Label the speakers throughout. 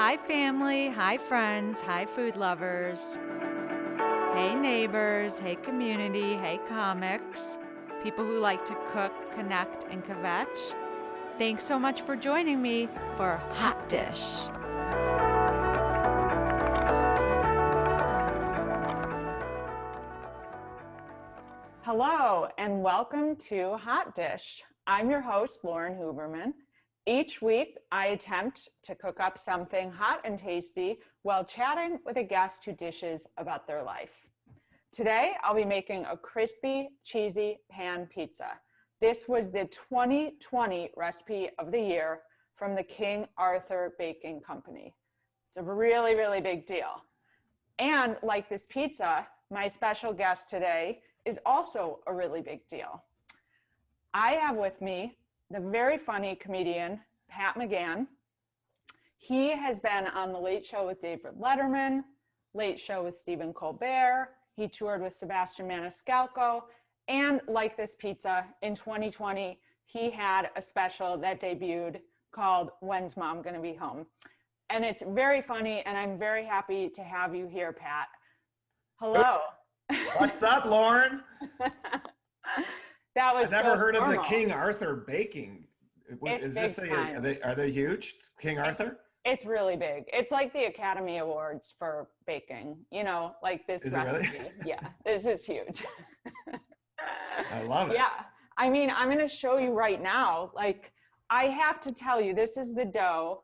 Speaker 1: Hi family, hi friends, hi food lovers. Hey neighbors, hey community, hey comics, people who like to cook, connect, and kvetch. Thanks so much for joining me for Hot Dish.
Speaker 2: Hello and welcome to Hot Dish. I'm your host, Lauren Huberman. Each week, I attempt to cook up something hot and tasty while chatting with a guest who dishes about their life. Today, I'll be making a crispy, cheesy pan pizza. This was the 2020 recipe of the year from the King Arthur Baking Company. It's a really, really big deal. And like this pizza, my special guest today is also a really big deal. I have with me the very funny comedian, Pat McGann. He has been on The Late Show with David Letterman, Late Show with Stephen Colbert. He toured with Sebastian Maniscalco. And like this pizza, in 2020, he had a special that debuted called When's Mom Gonna Be Home? And it's very funny, and I'm very happy to have you here, Pat. Hello.
Speaker 3: What's up, Lauren?
Speaker 2: That was
Speaker 3: I've never
Speaker 2: so
Speaker 3: heard
Speaker 2: formal.
Speaker 3: of the King Arthur Baking.
Speaker 2: It's
Speaker 3: Is this
Speaker 2: big time.
Speaker 3: are they huge? King Arthur?
Speaker 2: It's really big. It's like the Academy Awards for baking, you know, like this
Speaker 3: Is it
Speaker 2: recipe.
Speaker 3: really?
Speaker 2: Yeah, this is huge.
Speaker 3: I love it.
Speaker 2: Yeah. I mean, I'm going to show you right now. Like, I have to tell you, this is the dough,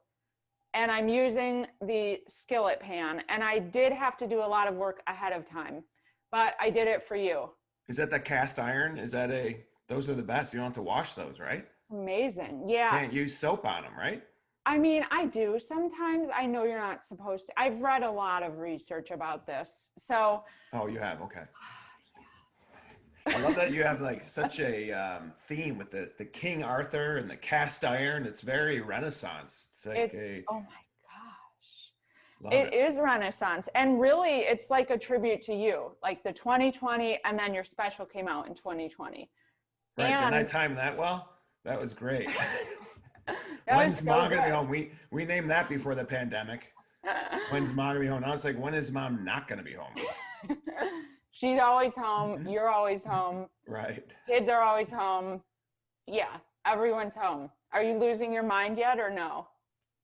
Speaker 2: and I'm using the skillet pan, and I did have to do a lot of work ahead of time, but I did it for you.
Speaker 3: Is that the cast iron? Those are the best. You don't have to wash those, right?
Speaker 2: It's amazing. Yeah.
Speaker 3: Can't use soap on them, right?
Speaker 2: I mean, I do. Sometimes I know you're not supposed to. I've read a lot of research about this. So.
Speaker 3: Oh, you have? Okay. I love that you have like such a theme with the King Arthur and the cast iron. It's very Renaissance. It's like
Speaker 2: oh my gosh.
Speaker 3: love
Speaker 2: It is Renaissance. And really, it's like a tribute to you. Like the 2020, and then your special came out in 2020.
Speaker 3: Right. Didn't I time that well? That was great.
Speaker 2: When's
Speaker 3: Mom gonna be home? We named that before the pandemic. When's Mom gonna be home? I was like, when is Mom not gonna be home?
Speaker 2: She's always home. You're always home.
Speaker 3: Right.
Speaker 2: Kids are always home. Yeah, everyone's home. Are you losing your mind yet or no?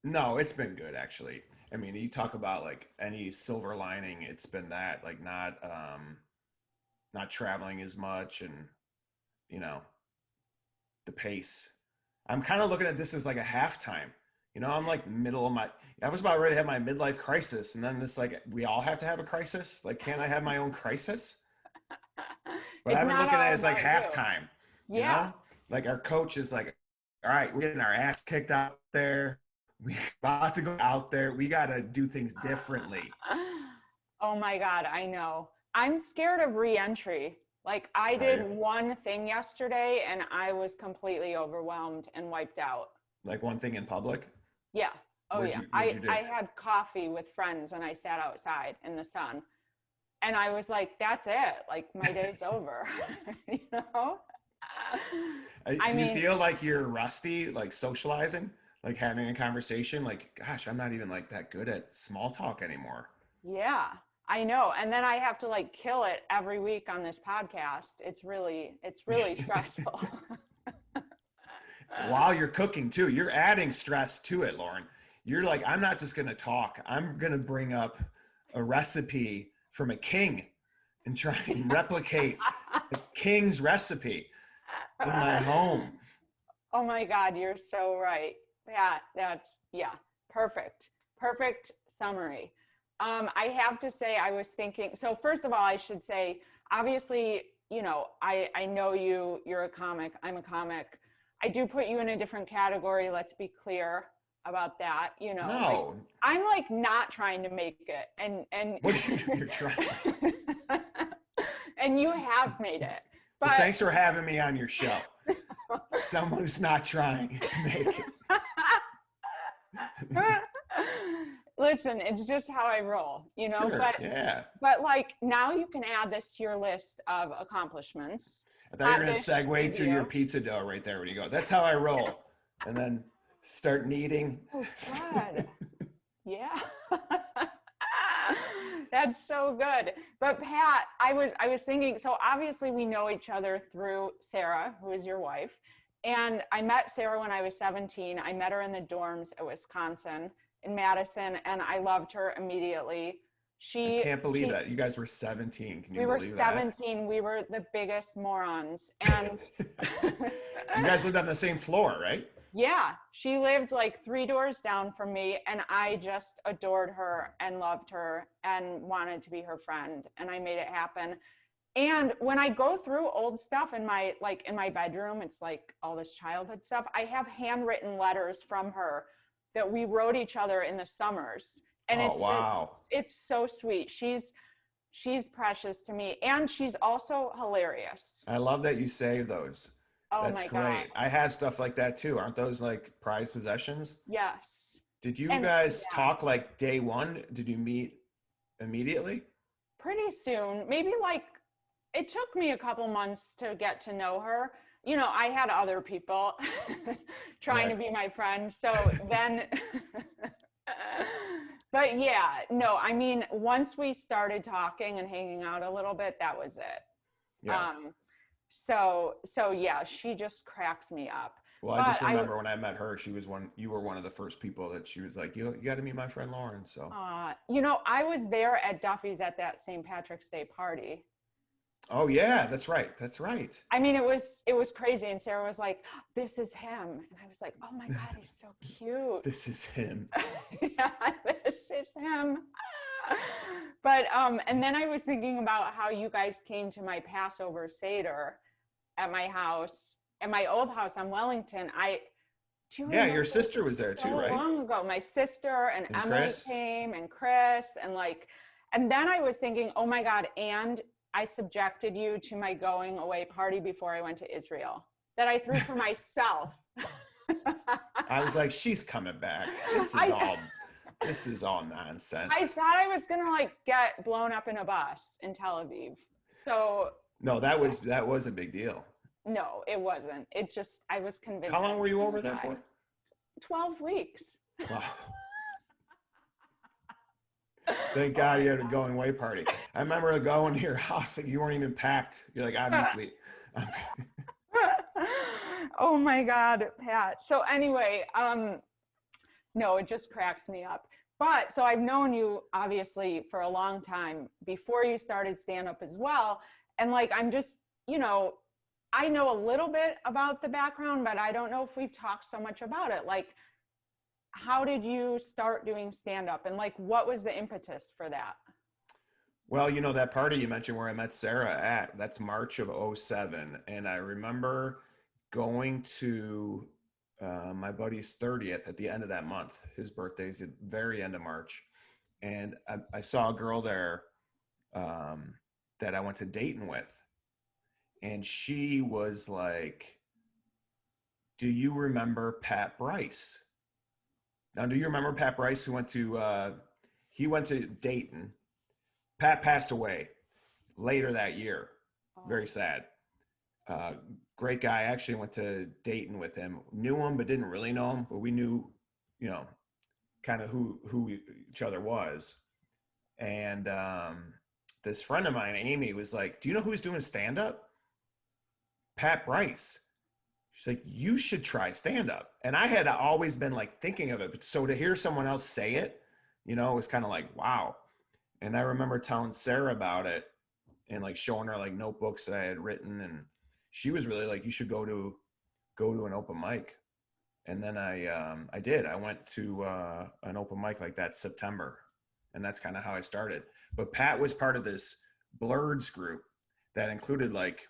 Speaker 3: No, it's been good actually. I mean, you talk about like any silver lining, it's been that, like not traveling as much, and you know, the pace. I'm kind of looking at this as like a halftime. You know, I'm like I was about ready to have my midlife crisis, and then it's like, we all have to have a crisis. Like, can't I have my own crisis? But I've been looking at it as like halftime.
Speaker 2: Yeah.
Speaker 3: You know? Like our coach is like, all right, we're getting our ass kicked out there. We're about to go out there. We got to do things differently.
Speaker 2: Oh my God, I know. I'm scared of re-entry. Like I did one thing yesterday and I was completely overwhelmed and wiped out.
Speaker 3: Like one thing in public?
Speaker 2: Yeah. Oh
Speaker 3: What'd
Speaker 2: yeah.
Speaker 3: you do?
Speaker 2: I had coffee with friends and I sat outside in the sun. And I was like, that's it. Like my day's over. You know?
Speaker 3: Do you feel like you're rusty, like socializing, like having a conversation? Like, gosh, I'm not even like that good at small talk anymore.
Speaker 2: Yeah, I know. And then I have to like kill it every week on this podcast. It's really stressful.
Speaker 3: While you're cooking too, you're adding stress to it, Lauren. You're like, I'm not just going to talk. I'm going to bring up a recipe from a king and try and replicate the king's recipe in my home.
Speaker 2: Oh my God, you're so right. That's perfect. Perfect summary. I have to say, I was thinking, so first of all, I should say, obviously, you know, I know you're a comic, I'm a comic. I do put you in a different category. Let's be clear about that. You know,
Speaker 3: No.
Speaker 2: like, I'm like not trying to make it, and
Speaker 3: What you're trying.
Speaker 2: And you have made it. But
Speaker 3: well, thanks for having me on your show. Someone who's not trying to make it.
Speaker 2: Listen, it's just how I roll, you know.
Speaker 3: Sure,
Speaker 2: but like now you can add this to your list of accomplishments.
Speaker 3: I thought you were going to segue to your pizza dough right there when you go. That's how I roll. And then start kneading.
Speaker 2: Oh, God. Yeah. That's so good. But Pat, I was thinking, so obviously we know each other through Sarah, who is your wife. And I met Sarah when I was 17. I met her in the dorms at Wisconsin in Madison, and I loved her immediately.
Speaker 3: I
Speaker 2: She
Speaker 3: can't believe
Speaker 2: she
Speaker 3: that. You guys were 17. Can you
Speaker 2: we were
Speaker 3: believe that?
Speaker 2: 17. We were the biggest morons. And
Speaker 3: You guys lived on the same floor, right?
Speaker 2: yeah, she lived like 3 doors down from me, and I just adored her and loved her and wanted to be her friend, and I made it happen. And when I go through old stuff in my bedroom, it's like all this childhood stuff. I have handwritten letters from her that we wrote each other in the summers. And
Speaker 3: Oh, wow.
Speaker 2: it's so sweet. She's precious to me, and she's also hilarious.
Speaker 3: I love that you save those.
Speaker 2: Oh
Speaker 3: That's
Speaker 2: my God.
Speaker 3: great. I have stuff like that too. Aren't those like prized possessions?
Speaker 2: Yes.
Speaker 3: Did you
Speaker 2: And
Speaker 3: guys
Speaker 2: yeah,
Speaker 3: talk like day one? Did you meet immediately?
Speaker 2: pretty soon, maybe like it took me a couple months to get to know her. I had other people trying to
Speaker 3: Right.
Speaker 2: be my friend. So then, but yeah, no, I mean, once we started talking and hanging out a little bit, that was it.
Speaker 3: Yeah.
Speaker 2: So yeah, she just cracks me up.
Speaker 3: Well, I
Speaker 2: But
Speaker 3: just remember when I met her, you were one of the first people that she was like, you got to meet my friend Lauren. So,
Speaker 2: I was there at Duffy's at that St. Patrick's Day party.
Speaker 3: oh yeah, that's right. That's right.
Speaker 2: I mean, it was crazy. And Sarah was like, "This is him," and I was like, "Oh my God, he's so cute."
Speaker 3: This is him.
Speaker 2: Yeah, this is him. But and then I was thinking about how you guys came to my Passover Seder at my house, at my old house on Wellington. Do you
Speaker 3: Yeah,
Speaker 2: remember?
Speaker 3: your sister was there
Speaker 2: So
Speaker 3: too, right?
Speaker 2: long ago, my sister and
Speaker 3: And
Speaker 2: Emily
Speaker 3: Chris?
Speaker 2: came, and Chris, and then I was thinking, oh my God, and I subjected you to my going away party before I went to Israel that I threw for myself.
Speaker 3: I was like, she's coming back.
Speaker 2: I,
Speaker 3: This is all
Speaker 2: I
Speaker 3: nonsense.
Speaker 2: thought I was gonna like get blown up in a bus in Tel Aviv. So
Speaker 3: No, that was a big deal.
Speaker 2: no, it wasn't. I was convinced.
Speaker 3: How long
Speaker 2: I
Speaker 3: were
Speaker 2: was
Speaker 3: you
Speaker 2: gonna
Speaker 3: over there
Speaker 2: die.
Speaker 3: for?
Speaker 2: 12 weeks.
Speaker 3: Wow. Thank
Speaker 2: Oh
Speaker 3: God
Speaker 2: my
Speaker 3: you had a
Speaker 2: God.
Speaker 3: going away party. I remember going to your house, like you weren't even packed. You're like, obviously.
Speaker 2: Oh my God, Pat. So anyway, no, it just cracks me up. But so I've known you obviously for a long time before you started stand up as well. And like, I'm just, I know a little bit about the background, but I don't know if we've talked so much about it. Like, how did you start doing stand up, and like, what was the impetus for that?
Speaker 3: Well, that party you mentioned where I met Sarah at, that's March of '07. And I remember going to my buddy's 30th at the end of that month. His birthday's at the very end of March. And I saw a girl there that I went to Dayton with. And she was like, do you remember Pat Bryce? Now, do you remember Pat Bryce he went to Dayton. Pat passed away later that year. Very sad. Great guy. I actually went to Dayton with him. Knew him, but didn't really know him. But we knew, kind of who each other was. And this friend of mine, Amy, was like, do you know who's doing stand-up? Pat Bryce. She's like, you should try stand-up. And I had always been like thinking of it. But so to hear someone else say it, it was kind of like, wow. And I remember telling Sarah about it and like showing her like notebooks that I had written. And she was really like, you should go to an open mic. And then I did. I went to an open mic like that September. And that's kind of how I started. But Pat was part of this Blurs group that included like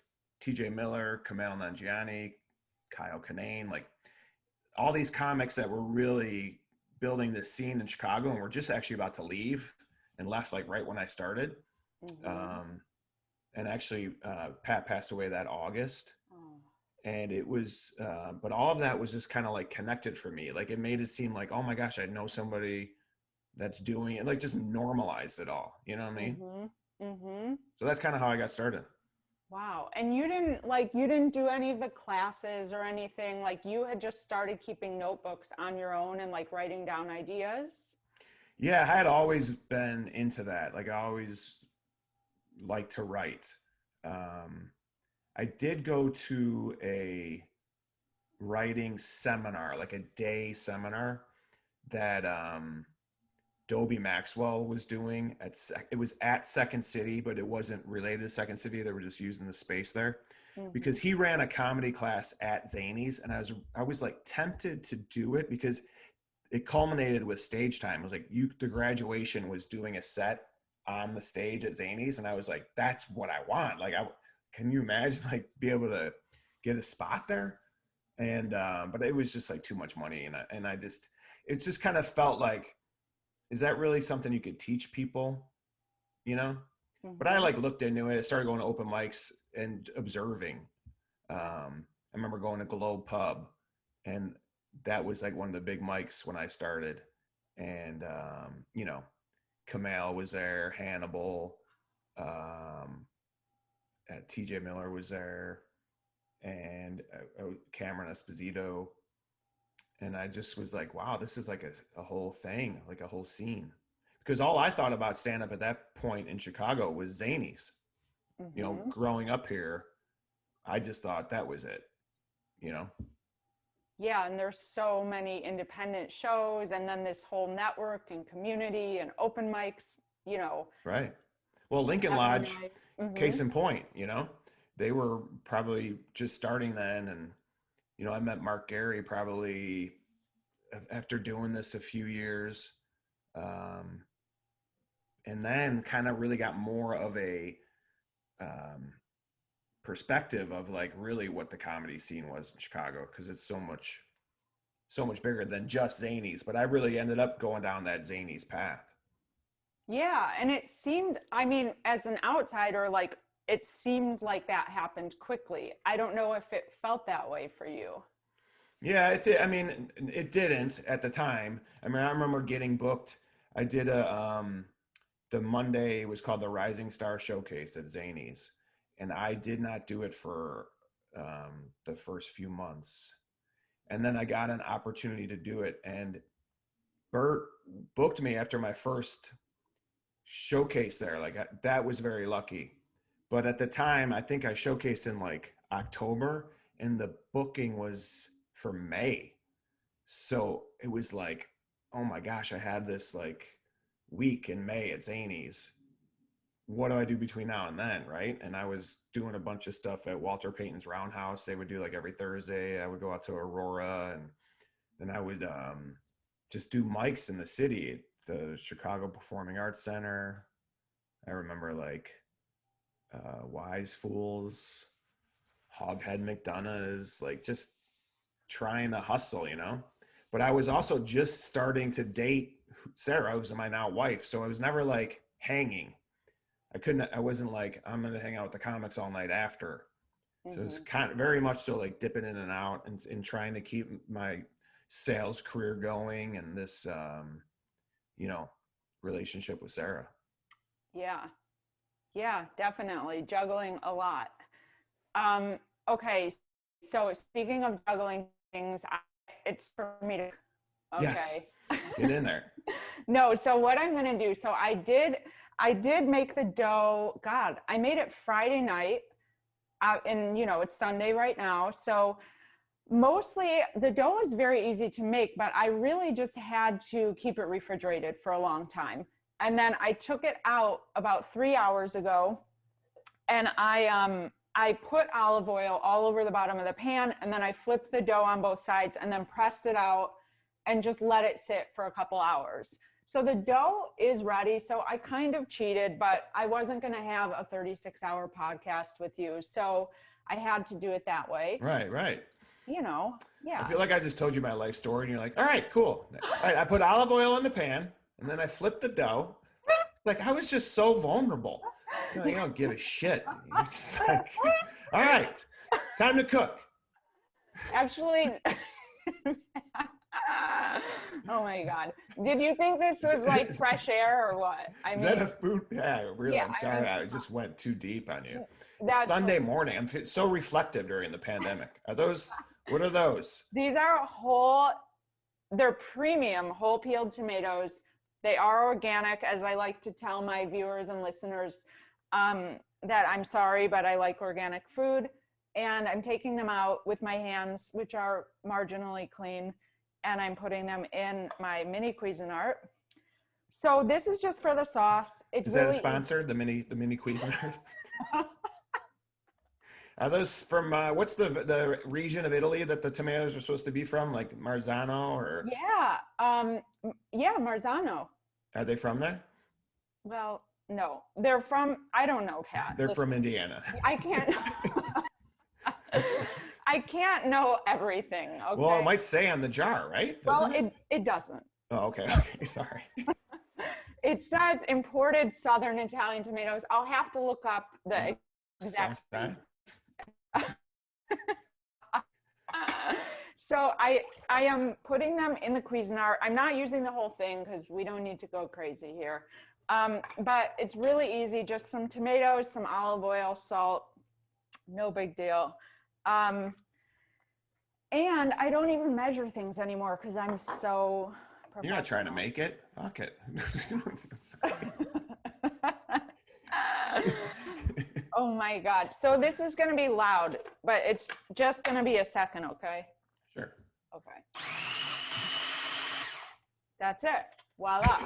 Speaker 3: TJ Miller, Kamal Nanjiani, Kyle Kinane, like all these comics that were really building this scene in Chicago and were just actually about to leave and left like right when I started.
Speaker 2: Mm-hmm.
Speaker 3: And actually Pat passed away that August.
Speaker 2: Oh.
Speaker 3: And it was, but all of that was just kind of like connected for me. Like it made it seem like, oh my gosh, I know somebody that's doing it, like just normalized it all. You know what I mean?
Speaker 2: Mm-hmm. Mm-hmm.
Speaker 3: So that's kind of how I got started.
Speaker 2: Wow. And you didn't do any of the classes or anything, like you had just started keeping notebooks on your own and like writing down ideas?
Speaker 3: Yeah, I had always been into that. Like I always liked to write. Um, I did go to a writing seminar, like a day seminar that Dobie Maxwell was doing it was at Second City, but it wasn't related to Second City. They were just using the space there because he ran a comedy class at Zany's, and I was like tempted to do it because it culminated with stage time. It was like the graduation was doing a set on the stage at Zany's, and I was like, that's what I want. Like, can you imagine like be able to get a spot there? And but it was just like too much money, and it just kind of felt like, is that really something you could teach people, you know? But I like looked into it. I started going to open mics and observing. I remember going to Globe Pub, and that was like one of the big mics when I started. And you know, Kamal was there, Hannibal, TJ Miller was there, and Cameron Esposito. And I just was like, wow, this is like a whole thing, like a whole scene. Because all I thought about stand-up at that point in Chicago was Zanies. You know, growing up here, I just thought that was it, you know?
Speaker 2: Yeah, and there's so many independent shows, and then this whole network and community and open mics, you know.
Speaker 3: Right. Well, Lincoln Lodge, case in point, you know, they were probably just starting then. And, you know, I met Mark Gary probably after doing this a few years. And then kind of really got more of a perspective of like really what the comedy scene was in Chicago, because it's so much bigger than just Zanies. But I really ended up going down that Zanies path.
Speaker 2: Yeah, and it seemed, I mean, as an outsider, like it seemed like that happened quickly. I don't know if it felt that way for you.
Speaker 3: Yeah, it did. I mean, it didn't at the time. I mean, I remember getting booked. I did the Monday was called the Rising Star Showcase at Zanies, and I did not do it for the first few months. And then I got an opportunity to do it, and Bert booked me after my first showcase there. Like that was very lucky. But at the time, I think I showcased in like October, and the booking was for May. So it was like, oh my gosh, I had this like week in May at Zanies. What do I do between now and then, right? And I was doing a bunch of stuff at Walter Payton's Roundhouse. They would do like every Thursday. I would go out to Aurora, and then I would just do mics in the city, the Chicago Performing Arts Center. I remember like Wise Fools, Hoghead McDonough's, like just trying to hustle, you know? But I was also just starting to date Sarah, who's my now wife. So I was never like hanging. I wasn't like, I'm going to hang out with the comics all night after. So it was kind of very much so like dipping in and out and trying to keep my sales career going and this, you know, relationship with Sarah.
Speaker 2: Yeah. Yeah, definitely. Juggling a lot. Okay. So speaking of juggling things, it's for me to, okay.
Speaker 3: Yes. Get in there.
Speaker 2: No, so what I'm going to do, so I did make the dough. God, I made it Friday night, and you know, it's Sunday right now. So mostly the dough is very easy to make, but I really just had to keep it refrigerated for a long time. And then I took it out about 3 hours ago, and I put olive oil all over the bottom of the pan, and then I flipped the dough on both sides and then pressed it out and just let it sit for a couple hours. So the dough is ready. So I kind of cheated, but I wasn't going to have a 36-hour podcast with you. So I had to do it that way.
Speaker 3: Right.
Speaker 2: You know, yeah.
Speaker 3: I feel like I just told you my life story and you're like, all right, cool. All right, I put olive oil in the pan and then I flipped the dough. Like I was just so vulnerable. You don't give a shit. It's like, all right, time to cook.
Speaker 2: Actually, oh my God. Did you think this was like fresh air or what?
Speaker 3: Is that a food? Yeah, really. Yeah, I'm sorry. I just went too deep on you. That's Sunday morning. I'm so reflective during the pandemic. What are those?
Speaker 2: These are they're premium whole peeled tomatoes. They are organic, as I like to tell my viewers and listeners, that I'm sorry, but I like organic food. And I'm taking them out with my hands, which are marginally clean, and I'm putting them in my mini Cuisinart. So this is just for the sauce. It's
Speaker 3: Is that
Speaker 2: really
Speaker 3: a sponsor? The mini Cuisinart? Are those from what's the region of Italy that the tomatoes are supposed to be from, like Marzano or?
Speaker 2: Yeah, Marzano.
Speaker 3: Are they from there?
Speaker 2: Well, no, they're from, I don't know, Pat.
Speaker 3: They're
Speaker 2: Listen,
Speaker 3: from Indiana.
Speaker 2: I can't. I can't know everything. Okay.
Speaker 3: Well, it might say on the jar, right? Doesn't
Speaker 2: it doesn't.
Speaker 3: Oh, okay. Okay, sorry.
Speaker 2: It says imported Southern Italian tomatoes. I'll have to look up the exact. So I am putting them in the Cuisinart. I'm not using the whole thing because we don't need to go crazy here. But it's really easy. Just some tomatoes, some olive oil, salt. No big deal. And I don't even measure things anymore because I'm so professional.
Speaker 3: You're not trying to make it? Fuck it.
Speaker 2: Oh my God. So this is going to be loud, but it's just going to be a second, okay?
Speaker 3: Sure.
Speaker 2: Okay. That's it. Voila.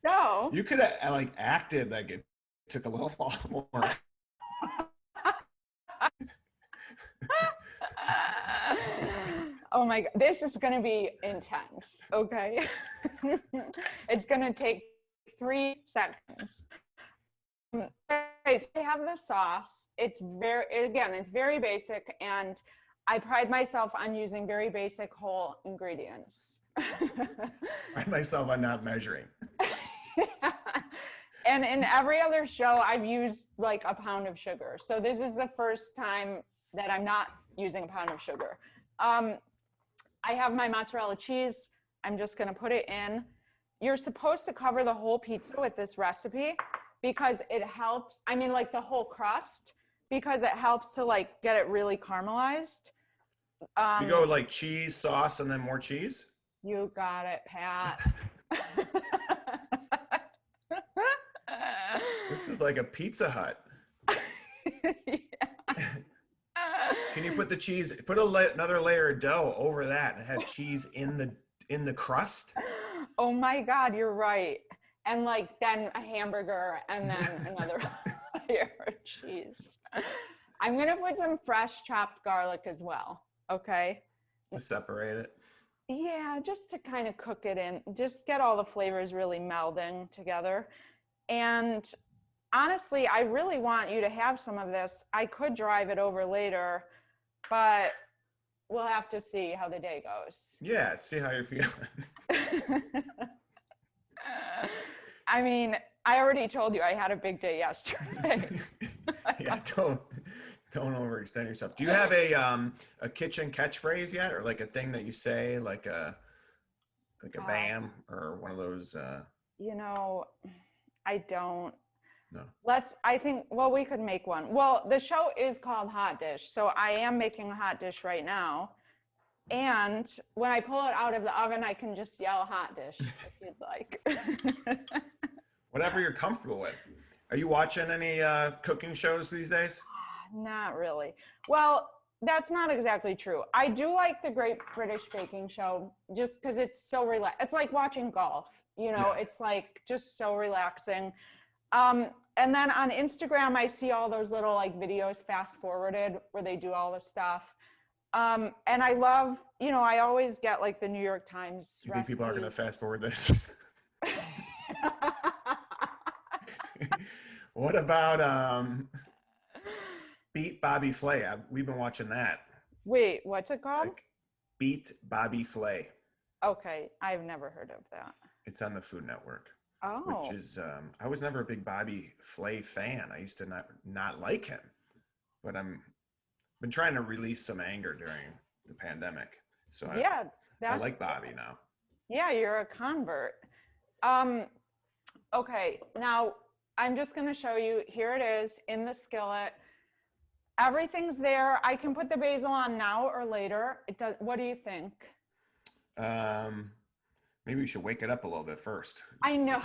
Speaker 2: So
Speaker 3: you could have like acted like it took a little more.
Speaker 2: Oh my God, this is going to be intense, okay? It's going to take 3 seconds. Okay, so I have the sauce. It's very basic, and I pride myself on using very basic whole ingredients.
Speaker 3: Pride myself on not measuring.
Speaker 2: And in every other show, I've used like a pound of sugar. So this is the first time that I'm not using a pound of sugar. I have my mozzarella cheese. I'm just gonna put it in. You're supposed to cover the whole pizza with this recipe because it helps, I mean like the whole crust, because it helps to like get it really caramelized.
Speaker 3: You go like cheese, sauce, and then more cheese?
Speaker 2: You got it, Pat.
Speaker 3: This is like a Pizza Hut.
Speaker 2: Yeah.
Speaker 3: Can you put the cheese, put another layer of dough over that and have cheese in the crust?
Speaker 2: Oh my God, you're right. And like then a hamburger and then another layer of cheese. I'm gonna put some fresh chopped garlic as well, okay?
Speaker 3: To separate it?
Speaker 2: Yeah, just to kind of cook it in, just get all the flavors really melding together. And honestly, I really want you to have some of this. I could drive it over later, but we'll have to see how the day goes.
Speaker 3: Yeah, see how you're feeling.
Speaker 2: I mean, I already told you I had a big day yesterday.
Speaker 3: Yeah, don't overextend yourself. Do you have a kitchen catchphrase yet, or like a thing that you say, like a bam or one of those?
Speaker 2: You know, I don't.
Speaker 3: No.
Speaker 2: Well, we could make one. Well, the show is called Hot Dish, so I am making a hot dish right now. And when I pull it out of the oven, I can just yell hot dish if you'd like.
Speaker 3: Whatever you're comfortable with. Are you watching any cooking shows these days?
Speaker 2: Not really. Well, that's not exactly true. I do like the Great British Baking Show just because it's so it's like watching golf, you know, It's like just so relaxing. And then on Instagram, I see all those little like videos fast forwarded where they do all the stuff. And I love, you know, I always get like the New York Times.
Speaker 3: You think people are going to fast forward this? What about Beat Bobby Flay? We've been watching that.
Speaker 2: Wait, what's it called?
Speaker 3: Like, Beat Bobby Flay.
Speaker 2: Okay, I've never heard of that.
Speaker 3: It's on the Food Network.
Speaker 2: Oh.
Speaker 3: Which is, I was never a big Bobby Flay fan. I used to not like him, but been trying to release some anger during the pandemic. So
Speaker 2: yeah,
Speaker 3: I like Bobby now.
Speaker 2: Yeah, you're a convert. Okay, now I'm just going to show you. Here it is in the skillet. Everything's there. I can put the basil on now or later. It does. What do you think?
Speaker 3: Maybe we should wake it up a little bit first.
Speaker 2: I know.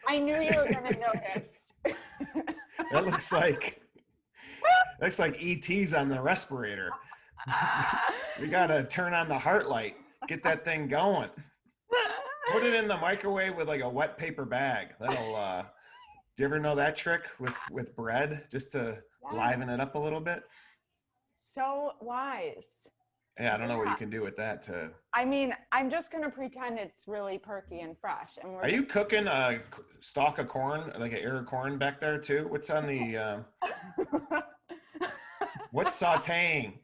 Speaker 2: I knew you were going to notice.
Speaker 3: That looks like ET's on the respirator. We gotta turn on the heart light, get that thing going. Put it in the microwave with like a wet paper bag. That'll do you ever know that trick with bread, just to liven it up a little bit?
Speaker 2: So wise.
Speaker 3: Yeah, I don't know what you can do with that to.
Speaker 2: I mean, I'm just gonna pretend it's really perky and fresh. And
Speaker 3: Are you cooking a stalk of corn, like an ear of corn back there too? What's on the what's sauteing?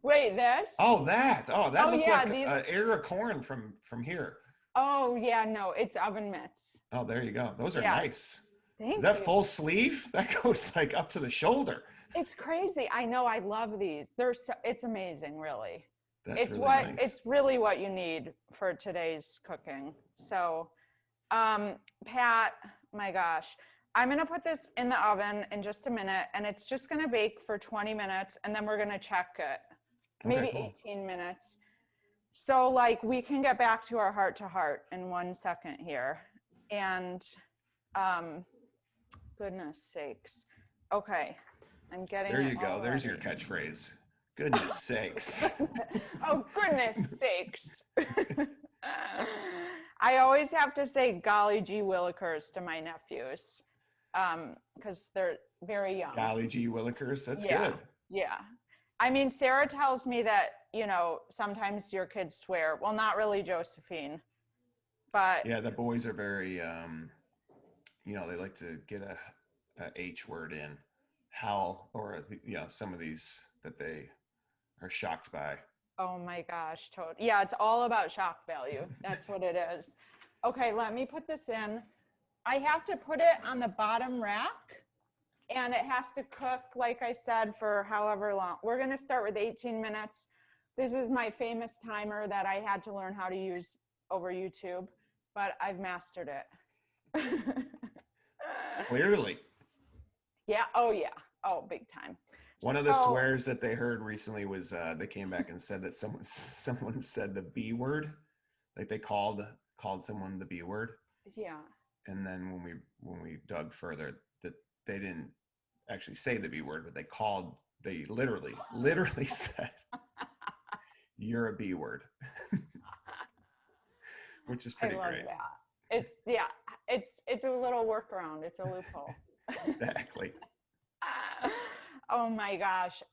Speaker 2: Wait, this?
Speaker 3: Oh, that looked like
Speaker 2: these...
Speaker 3: an ear of corn from here.
Speaker 2: Oh yeah, no, it's oven mitts.
Speaker 3: Oh, there you go. Those are nice.
Speaker 2: Thank
Speaker 3: Is that
Speaker 2: you.
Speaker 3: full sleeve? That goes like up to the shoulder.
Speaker 2: It's crazy. I know. I love these. It's amazing, really.
Speaker 3: That's really nice.
Speaker 2: It's really what you need for today's cooking. So, Pat, my gosh, I'm gonna put this in the oven in just a minute, and it's just gonna bake for 20 minutes, and then we're gonna check it. Maybe 18 minutes. So, like, we can get back to our heart to heart in 1 second here, and goodness sakes. Okay. I'm getting
Speaker 3: there you go. There's your catchphrase. Goodness sakes.
Speaker 2: Oh, goodness sakes. I always have to say golly gee willikers to my nephews because they're very young.
Speaker 3: Golly gee willikers. That's good.
Speaker 2: Yeah. I mean, Sarah tells me that, sometimes your kids swear. Well, not really Josephine, but.
Speaker 3: Yeah, the boys are very, they like to get a H word in. Howl, or some of these that they are shocked by.
Speaker 2: Oh my gosh, totally. Yeah, it's all about shock value. That's what it is. Okay, let me put this in. I have to put it on the bottom rack, and it has to cook, like I said, for however long. We're going to start with 18 minutes. This is my famous timer that I had to learn how to use over YouTube, but I've mastered it.
Speaker 3: Clearly.
Speaker 2: Yeah. Oh, yeah. Oh, big time.
Speaker 3: One of the swears that they heard recently was they came back and said that someone said the B word, like they called someone the B word.
Speaker 2: Yeah.
Speaker 3: And then when we dug further, that they didn't actually say the B word, but they literally said, "You're a B word," which is pretty great.
Speaker 2: That. It's a little workaround. It's a loophole.
Speaker 3: Exactly.
Speaker 2: Oh my gosh.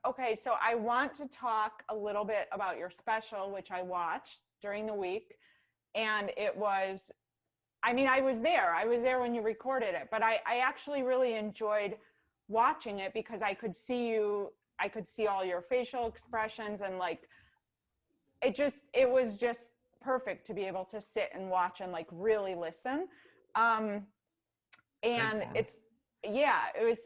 Speaker 2: Okay, so I want to talk a little bit about your special, which I watched during the week. And it was, I was there when you recorded it, but I actually really enjoyed watching it because I could see all your facial expressions, and like, it was just perfect to be able to sit and watch and like really listen. And
Speaker 3: Thanks,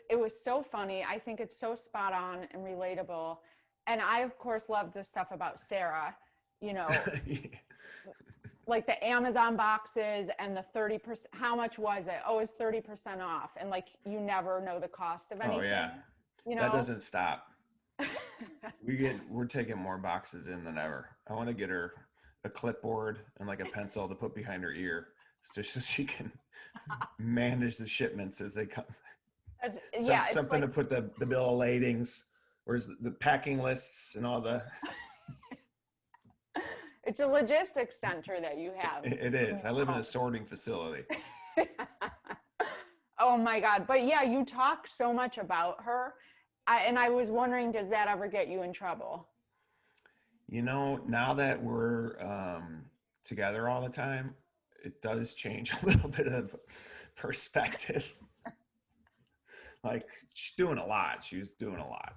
Speaker 2: it was so funny. I think it's so spot on and relatable. And I, of course, love the stuff about Sarah,
Speaker 3: Yeah.
Speaker 2: like the Amazon boxes and the 30%. How much was it? Oh, it's 30% off. And like, you never know the cost of anything.
Speaker 3: Oh yeah. That doesn't stop. We're taking more boxes in than ever. I want to get her a clipboard and like a pencil to put behind her ear, just so she can manage the shipments as they come. Something like, to put the bill of ladings, where's the packing lists and all the.
Speaker 2: It's a logistics center that you have.
Speaker 3: It is. I live in a sorting facility.
Speaker 2: Oh my God. But yeah, you talk so much about her. And I was wondering, does that ever get you in trouble?
Speaker 3: Now that we're together all the time, it does change a little bit of perspective. Like, she's doing a lot. She was doing a lot.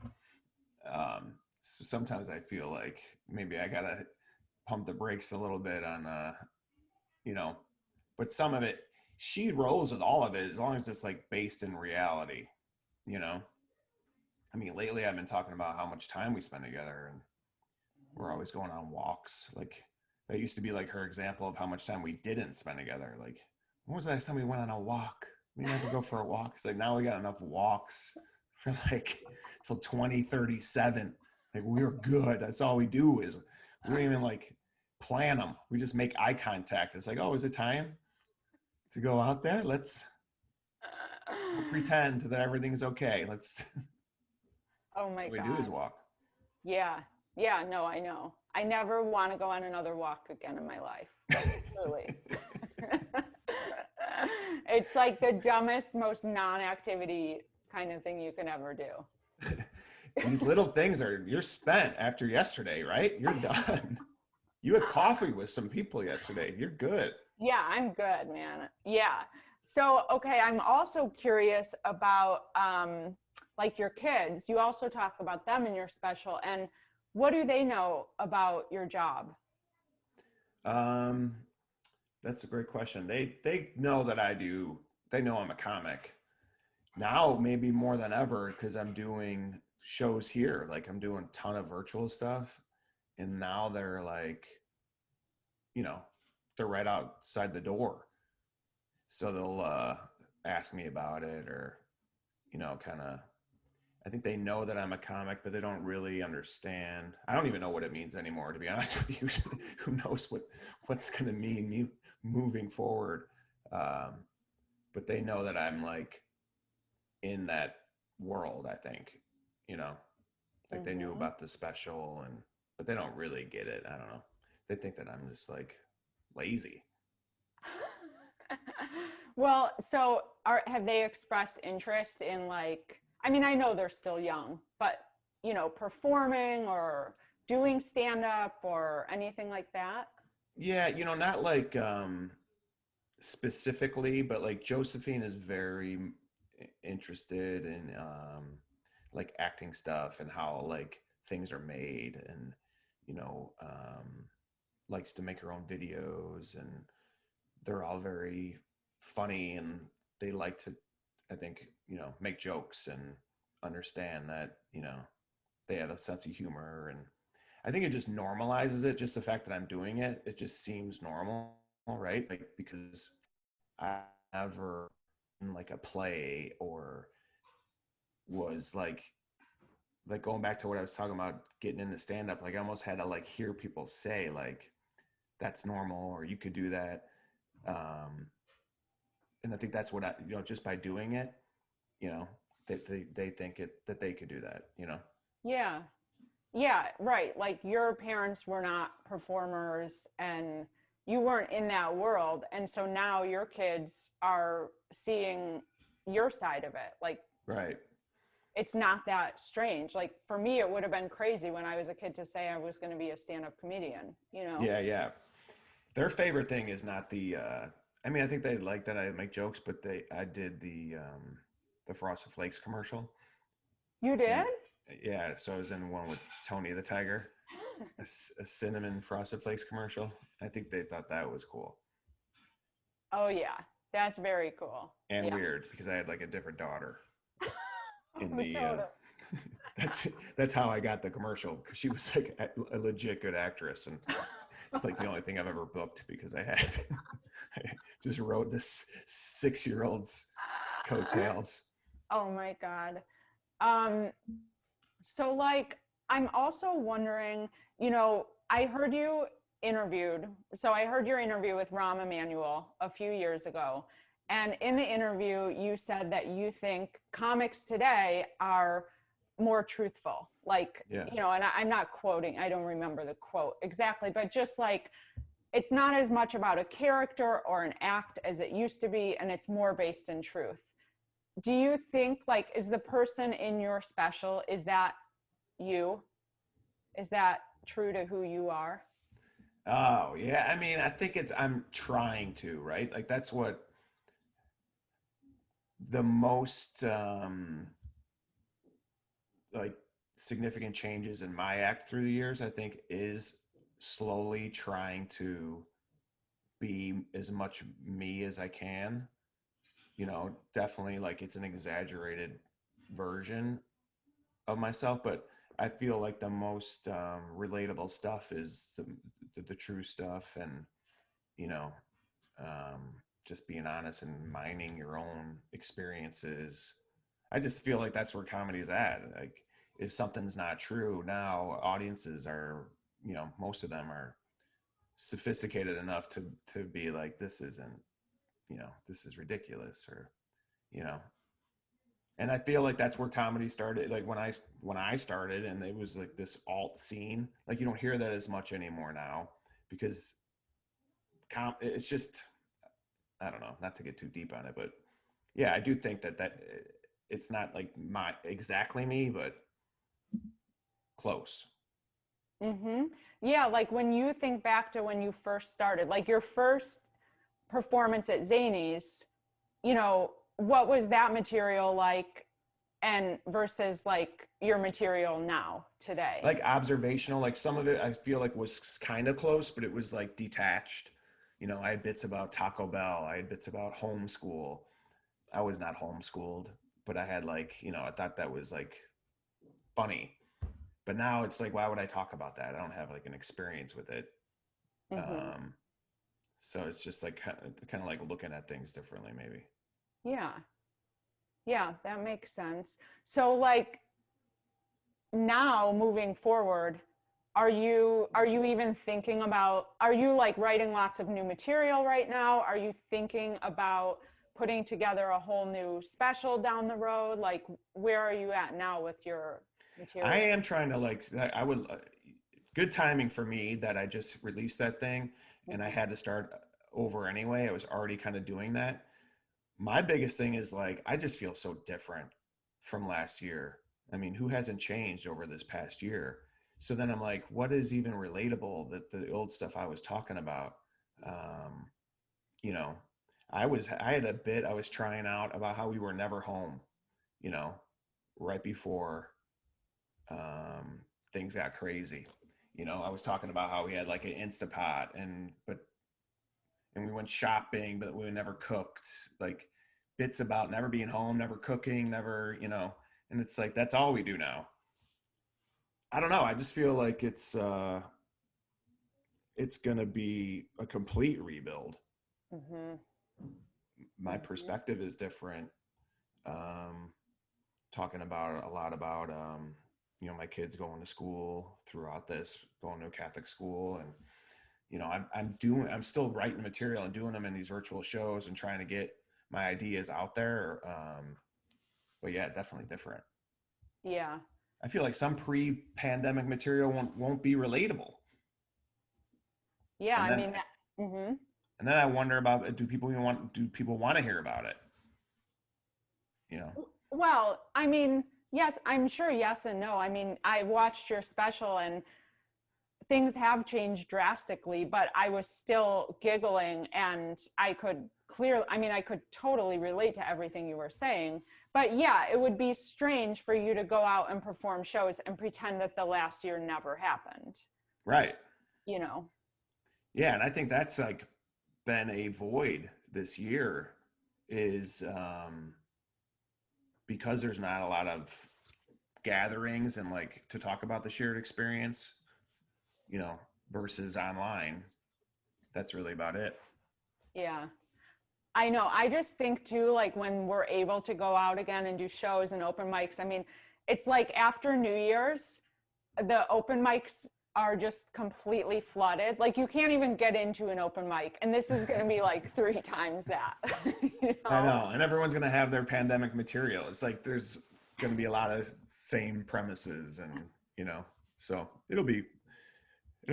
Speaker 3: So sometimes I feel like maybe I got to pump the brakes a little bit on, but some of it, she rolls with all of it as long as it's like based in reality, lately I've been talking about how much time we spend together, and we're always going on walks. Like, that used to be like her example of how much time we didn't spend together. Like, when was the last time we went on a walk? We never go for a walk. It's like, now we got enough walks for like till 2037. Like we were good. That's all we do is we don't even like plan them. We just make eye contact. It's like, oh, is it time to go out there? Let's pretend that everything's okay. Let's
Speaker 2: Oh my
Speaker 3: what we
Speaker 2: God.
Speaker 3: do is walk.
Speaker 2: Yeah. Yeah, no, I know. I never want to go on another walk again in my life. Truly. It's like the dumbest, most non-activity kind of thing you can ever do.
Speaker 3: These little things you're spent after yesterday, right? You're done. You had coffee with some people yesterday. You're good.
Speaker 2: Yeah, I'm good, man. Yeah. So, okay, I'm also curious about like your kids. You also talk about them in your special, and what do they know about your job?
Speaker 3: Um, that's a great question. They know that I do. They know I'm a comic. Now maybe more than ever because I'm doing shows here. Like I'm doing a ton of virtual stuff, and now they're like, you know, they're right outside the door. So they'll ask me about it or, kind of, I think they know that I'm a comic, but they don't really understand. I don't even know what it means anymore, to be honest with you. Who knows what's going to mean me moving forward. But they know that I'm like in that world, I think, like they knew about the special but they don't really get it. I don't know. They think that I'm just like lazy.
Speaker 2: Well, so have they expressed interest in like, I mean, I know they're still young, but performing or doing stand-up or anything like that?
Speaker 3: Yeah, not like specifically, but like Josephine is very interested in like acting stuff and how like things are made and likes to make her own videos and they're all very funny and they like to, I think, make jokes and understand that, they have a sense of humor. And I think it just normalizes it. Just the fact that I'm doing it, it just seems normal, right? Like, because I never in like a play or was like going back to what I was talking about, getting into stand up, like I almost had to like hear people say like, that's normal, or you could do that. And I think that's what just by doing it, they think that they could do that.
Speaker 2: Yeah. Yeah, right. Like your parents were not performers and you weren't in that world. And so now your kids are seeing your side of it. Like,
Speaker 3: Right.
Speaker 2: it's not that strange. Like for me, it would have been crazy when I was a kid to say I was going to be a stand-up comedian.
Speaker 3: Yeah. Their favorite thing is not I mean, I think they like that I make jokes, but I did the Frosted Flakes commercial.
Speaker 2: You did?
Speaker 3: And yeah, so I was in one with Tony the Tiger, a cinnamon Frosted Flakes commercial. I think they thought that was cool.
Speaker 2: Oh yeah, that's very cool.
Speaker 3: And
Speaker 2: yeah.
Speaker 3: weird because I had like a different daughter in the
Speaker 2: Totally.
Speaker 3: that's how I got the commercial, because she was like a legit good actress, and it's like the only thing I've ever booked because I just rode this 6-year-old's coattails.
Speaker 2: Oh my God. So like, I'm also wondering, I heard you interviewed. So I heard your interview with Rahm Emanuel a few years ago. And in the interview, you said that you think comics today are more truthful. Like,
Speaker 3: Yeah.
Speaker 2: And I'm not quoting, I don't remember the quote exactly, but just like, it's not as much about a character or an act as it used to be, and it's more based in truth. Do you think, like, is the person in your special, is that you? Is that true to who you are?
Speaker 3: Oh, yeah. I mean, I think I'm trying to, right? Like that's what the most like significant changes in my act through the years, I think, is slowly trying to be as much me as I can. Definitely like it's an exaggerated version of myself, but I feel like the most relatable stuff is the true stuff, and you know, just being honest and mining your own experiences, I just feel like that's where comedy's at. Like if something's not true now, audiences are, you know, most of them are sophisticated enough to be like, this isn't, you know, this is ridiculous, or, you know. And I feel like that's where comedy started. Like when I started, and it was like this alt scene. Like you don't hear that as much anymore now because it's just, I don't know, not to get too deep on it, but yeah, I do think that it's not like my exactly me, but close.
Speaker 2: Mm-hmm. Yeah, like when you think back to when you first started, like your first performance at Zany's, you know, what was that material like and versus like your material now today?
Speaker 3: Like observational, like some of it I feel like was kind of close, but it was like detached. You know, I had bits about Taco Bell, I had bits about homeschool. I was not homeschooled, but I had like, you know, I thought that was like funny. But now it's like, why would I talk about that? I don't have like an experience with it.
Speaker 2: Mm-hmm.
Speaker 3: Um, so it's just like kind of like looking at things differently, maybe.
Speaker 2: Yeah. Yeah, that makes sense. So like now moving forward, are you even thinking about, are you like writing lots of new material right now? Are you thinking about putting together a whole new special down the road? Like where are you at now with your
Speaker 3: I
Speaker 2: material?
Speaker 3: am trying to like, I would, good timing for me that I just released that thing and I
Speaker 2: Mhm.
Speaker 3: had to start over anyway. I was already kind of doing that. My biggest thing is like, I just feel so different from last year. I mean, who hasn't changed over this past year? So then I'm like, what is even relatable that the old stuff I was talking about? Um, you know, I had a bit I was trying out about how we were never home, you know, right before um, things got crazy. You know, I was talking about how we had like an Instapot and we went shopping, but we never cooked. Like bits about never being home, never cooking, never, you know, and it's like that's all we do now. I don't know. I just feel like it's gonna be a complete rebuild.
Speaker 2: Mhm.
Speaker 3: My
Speaker 2: Mhm.
Speaker 3: perspective is different. Um, talking about a lot about you know, my kids going to school throughout this, going to a Catholic school, and you know, I'm still writing material and doing them in these virtual shows and trying to get my ideas out there. But yeah, definitely different.
Speaker 2: Yeah.
Speaker 3: I feel like some pre-pandemic material won't be relatable,
Speaker 2: Yeah,
Speaker 3: and
Speaker 2: I
Speaker 3: then
Speaker 2: mean mhm.
Speaker 3: I wonder about do people want to hear about it? You know,
Speaker 2: Well, I mean, yes, I'm sure yes and no. I mean, I watched your special and things have changed drastically, but I was still giggling and I could clearly, I mean, I could totally relate to everything you were saying. But yeah, it would be strange for you to go out and perform shows and pretend that the last year never happened,
Speaker 3: right?
Speaker 2: you know?
Speaker 3: Yeah, and I think that's like been a void this year is because there's not a lot of gatherings and like to talk about the shared experience, you know, versus online. That's really about it.
Speaker 2: Yeah. I know. I just think too, like when we're able to go out again and do shows and open mics, I mean, it's like after New Year's, the open mics are just completely flooded. Like you can't even get into an open mic. And this is going to be like 3 times that, you
Speaker 3: I
Speaker 2: know?
Speaker 3: know, and everyone's gonna have their pandemic material. It's like there's gonna be a lot of same premises, and you know, so it'll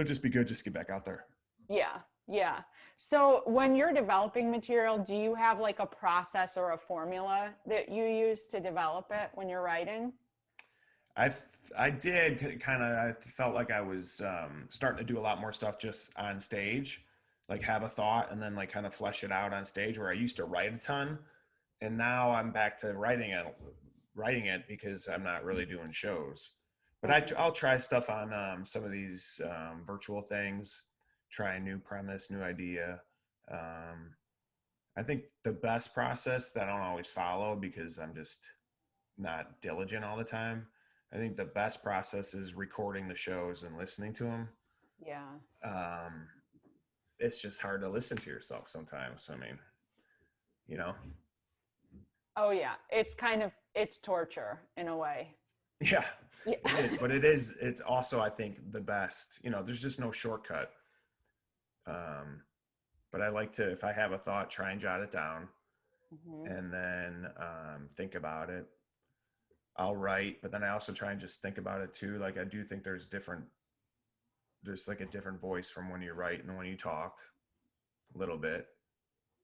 Speaker 3: just be good just to get back out there.
Speaker 2: Yeah. Yeah. So when you're developing material, do you have like a process or a formula that you use to develop it when you're writing?
Speaker 3: I I did kind of I felt like I was starting to do a lot more stuff just on stage, like have a thought and then like kind of flesh it out on stage. Where I used to write a ton, and now I'm back to writing it because I'm not really doing shows. But
Speaker 2: Mhm.
Speaker 3: I'll try stuff on some of these virtual things, try a new premise, new idea. Um, I think the best process that I don't always follow because I'm just not diligent all the time. I think the best process is recording the shows and listening to them.
Speaker 2: Yeah.
Speaker 3: Um, it's just hard to listen to yourself sometimes. I mean, you know,
Speaker 2: Oh yeah, it's torture in a way.
Speaker 3: Yeah,
Speaker 2: Yeah.
Speaker 3: it is, but it's also, I think, the best. There's just no shortcut. Um, but I like to, if I have a thought, try and jot it down
Speaker 2: Mhm.
Speaker 3: and then think about it. I'll write, but then I also try and just think about it too. Like I do think there's like a different voice from when you write and when you talk a little bit,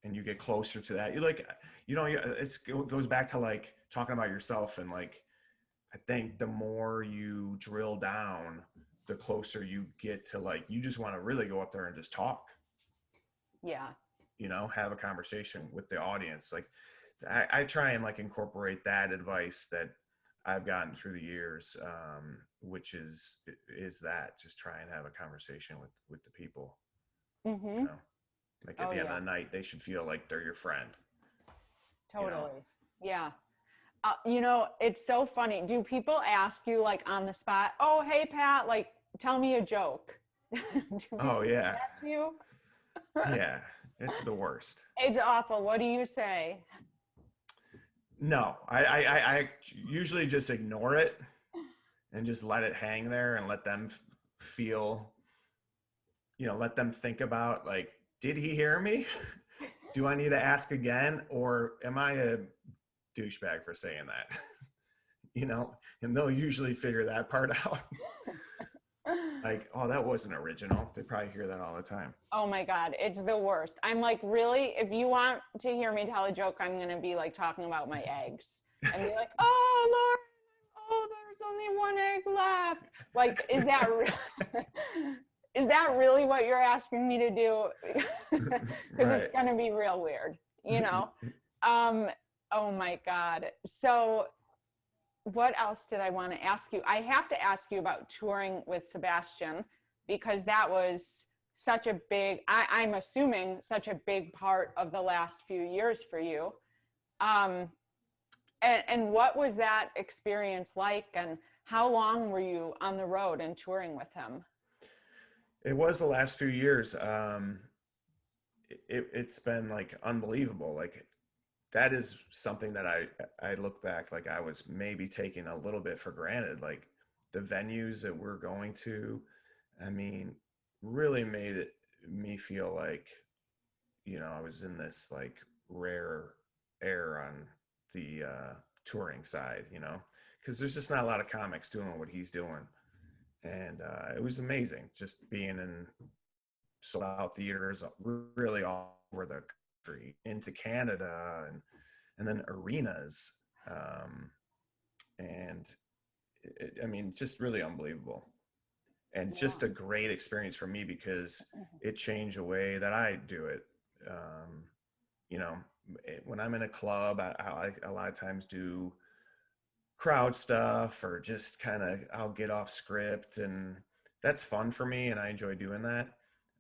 Speaker 3: and you get closer to that. It goes back to like talking about yourself, and like I think the more you drill down, the closer you get to, like, you just want to really go up there and just talk,
Speaker 2: Yeah.
Speaker 3: have a conversation with the audience. Like I try and like incorporate that advice that I've gotten through the years, which is that just try and have a conversation with the people, you
Speaker 2: Mhm.
Speaker 3: know, like at
Speaker 2: Oh
Speaker 3: the end
Speaker 2: yeah,
Speaker 3: of the night, they should feel like they're your friend, you know?
Speaker 2: totally. Yeah. It's so funny. Do people ask you like on the spot, "Oh, hey Pat, like tell me a joke?" Do
Speaker 3: Oh
Speaker 2: people do
Speaker 3: yeah.
Speaker 2: that to you?
Speaker 3: Yeah. It's the worst.
Speaker 2: It's awful. What do you say?
Speaker 3: No, I usually just ignore it and just let it hang there and let them feel, let them think about, like, did he hear me? Do I need to ask again? Or am I a douchebag for saying that? And they'll usually figure that part out. Like, oh, that wasn't original. They probably hear that all the time.
Speaker 2: Oh my God, it's the worst. I'm like, really? If you want to hear me tell a joke, I'm going to be like talking about my eggs and be like, oh, Lord, oh, there's only one egg left. Like, is that really what you're asking me to do? Because it's
Speaker 3: Right.
Speaker 2: going to be real weird, you know? Um, oh my God. So, what else did I want to ask you? I have to ask you about touring with Sebastian because that was such a big, I'm assuming, such a big part of the last few years for you. Um, and what was that experience like? And how long were you on the road and touring with him?
Speaker 3: It was the last few years. It's been like unbelievable. Like that is something that I look back, like I was maybe taking a little bit for granted. Like the venues that we're going to, I mean, really made me feel like, I was in this like rare air on the touring side, because there's just not a lot of comics doing what he's doing. And it was amazing just being in sold out theaters really all over the country, into Canada, and then arenas. Um, and I mean, just really unbelievable. And
Speaker 2: Yeah.
Speaker 3: just a great experience for me because it changed the way that I do it. Um, you know, when I'm in a club, I a lot of times do crowd stuff or just kind of I'll get off script, and that's fun for me and I enjoy doing that.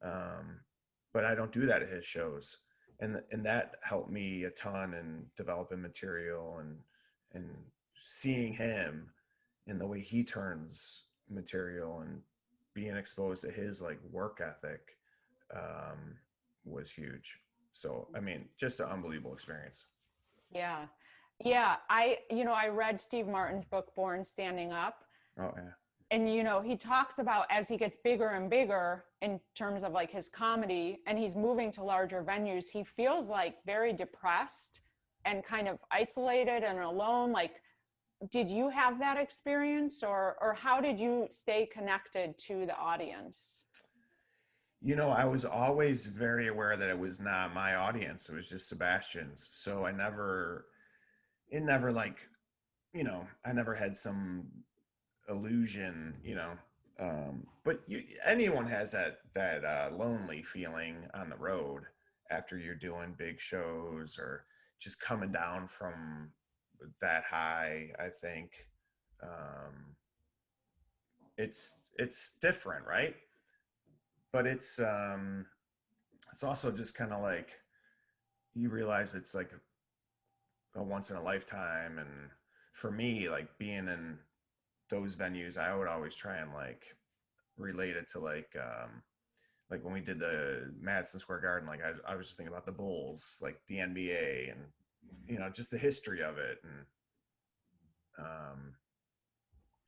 Speaker 3: Um, but I don't do that at his shows, and that helped me a ton in developing material and seeing him and the way he turns material and being exposed to his like work ethic um, was huge. So I mean, just an unbelievable experience.
Speaker 2: Yeah. Yeah. I read Steve Martin's book, Born Standing Up.
Speaker 3: Oh yeah.
Speaker 2: And, he talks about as he gets bigger and bigger in terms of like his comedy and he's moving to larger venues, he feels like very depressed and kind of isolated and alone. Like, did you have that experience or how did you stay connected to the audience?
Speaker 3: I was always very aware that it was not my audience. It was just Sebastian's. So it never like, I never had some illusion, but anyone has that lonely feeling on the road after you're doing big shows or just coming down from that high. I think um, it's different, right? But it's also just kind of like you realize it's like a once in a lifetime. And for me, like being in those venues, I would always try and like relate it to like when we did the Madison Square Garden, like I was just thinking about the Bulls, like the NBA and just the history of it. And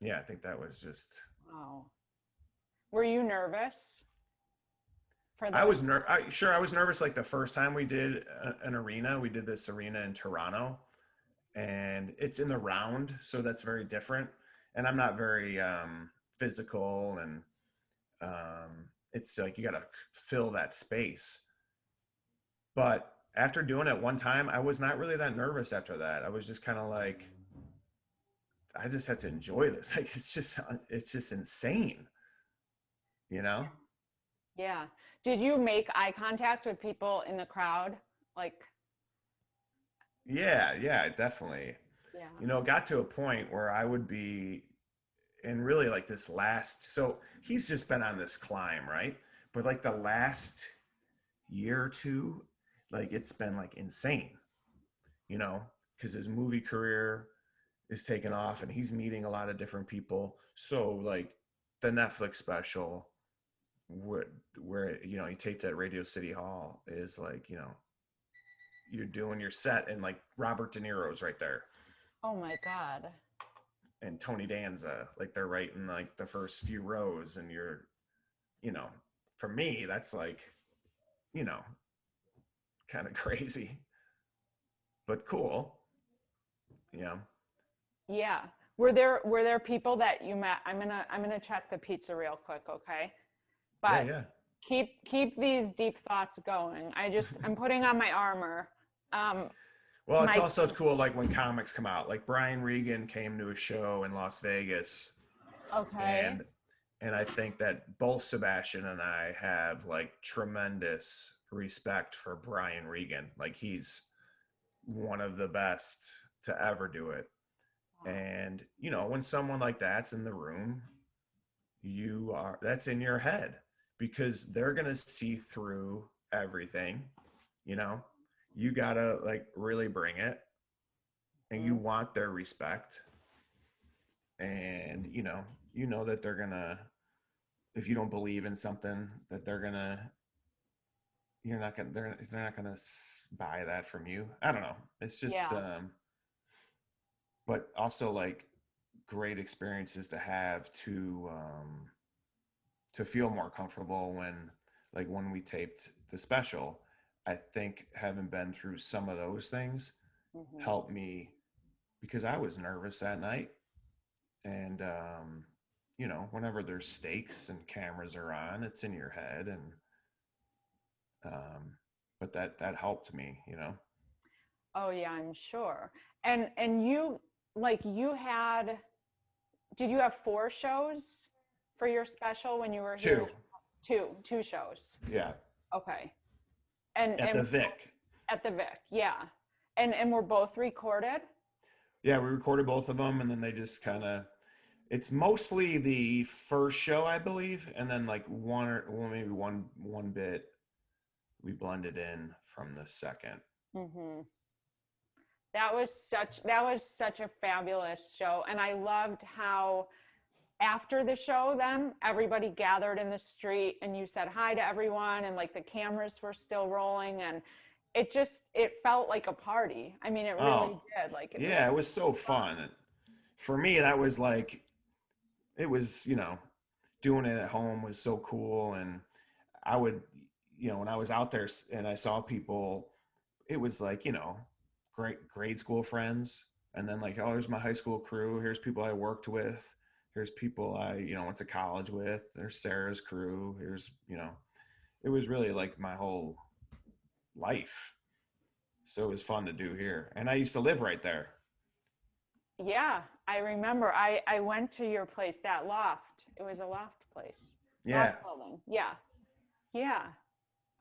Speaker 3: yeah, I think that was just.
Speaker 2: Wow. Were you nervous for
Speaker 3: I
Speaker 2: those?
Speaker 3: was I was nervous like the first time we did an arena. We did this arena in Toronto, and it's in the round, so that's very different. And I'm not very physical, and it's like you got to fill that space. But after doing it one time, I was not really that nervous after that. I was just kind of like, I just had to enjoy this. Like it's just insane, you know?
Speaker 2: Yeah. Did you make eye contact with people in the crowd? Like,
Speaker 3: Yeah, definitely.
Speaker 2: yeah.
Speaker 3: It got to a point where I would be in really like this last, so he's just been on this climb, right? But like the last year or two, like it's been like insane, because his movie career is taking off and he's meeting a lot of different people. So like the Netflix special where he taped at Radio City Hall is like, you're doing your set and like Robert De Niro's right there
Speaker 2: Oh my God.
Speaker 3: and Tony Danza, like they're right in like the first few rows, and you're, you know, for me that's like, you know, kind of crazy, but cool. Yeah.
Speaker 2: Yeah. Were there people that you met? I'm gonna check the pizza real quick, okay?
Speaker 3: Yeah,
Speaker 2: But
Speaker 3: yeah.
Speaker 2: keep these deep thoughts going. I'm putting on my armor. Um,
Speaker 3: Well, it's
Speaker 2: my
Speaker 3: also cool like when comics come out. Like Brian Regan came to a show in Las Vegas,
Speaker 2: okay.
Speaker 3: and I think that both Sebastian and I have like tremendous respect for Brian Regan. Like he's one of the best to ever do it.
Speaker 2: Wow.
Speaker 3: And when someone like that's in the room, that's in your head because they're going to see through everything. you know you got to like really bring it, and you
Speaker 2: Mhm.
Speaker 3: want their respect. And that they're gonna, if you don't believe in something, that they're gonna you're not gonna they're not gonna buy that from you. I don't know, it's just
Speaker 2: Yeah.
Speaker 3: but also like great experiences to have to feel more comfortable when we taped the special. I think having been through some of those things
Speaker 2: Hmm.
Speaker 3: helped me because I was nervous that night. And whenever there's stakes and cameras are on, it's in your head. And but that helped me.
Speaker 2: Oh yeah, I'm sure. And you you had, did you have four shows for your special when you were here?
Speaker 3: Two.
Speaker 2: Two shows.
Speaker 3: Yeah.
Speaker 2: Okay. And
Speaker 3: At the Vic.
Speaker 2: at the Vic, yeah. And we're both recorded?
Speaker 3: Yeah, we recorded both of them, and then they just kind of, it's mostly the first show, I believe, and then like maybe one bit we blended in from the second.
Speaker 2: Mm-hmm. That was such a fabulous show. And I loved how after the show then everybody gathered in the street and you said hi to everyone, and like the cameras were still rolling, and it felt like a party. I mean, it really
Speaker 3: Oh,
Speaker 2: did. Like it was
Speaker 3: yeah, it was so fun. For me, that was like, it was, doing it at home was so cool. And I would, when I was out there and I saw people, it was like, great grade school friends. And then like, oh, here's my high school crew. Here's people I worked with. Here's people I, went to college with. There's Sarah's crew. It was really like my whole life. So it was fun to do here. And I used to live right there.
Speaker 2: Yeah, I remember. I went to your place, that loft. It was a loft place.
Speaker 3: Yeah.
Speaker 2: Loft building. Yeah. Yeah.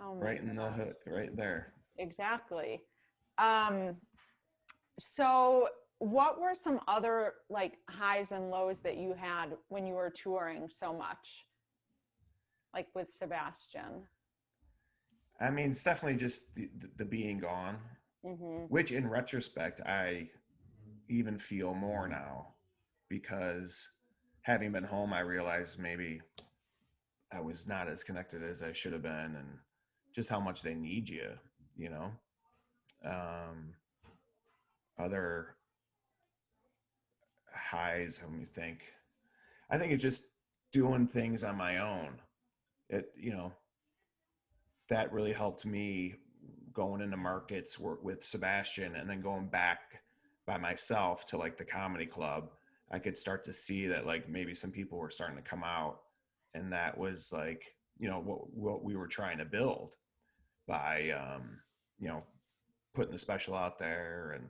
Speaker 2: Oh my
Speaker 3: Right in the
Speaker 2: God.
Speaker 3: hood, right there.
Speaker 2: Exactly. Um, so what were some other like highs and lows that you had when you were touring so much? Like with Sebastian?
Speaker 3: I mean, it's definitely just the being gone,
Speaker 2: Mm-hmm.
Speaker 3: which in retrospect, I even feel more now because having been home, I realized maybe I was not as connected as I should have been, and just how much they need you, you know? Um, other highs. Let me think. I think it's just doing things on my own. It, that really helped me going into markets with Sebastian, and then going back by myself to like the comedy club. I could start to see that like maybe some people were starting to come out, and that was like, what we were trying to build by, putting the special out there. And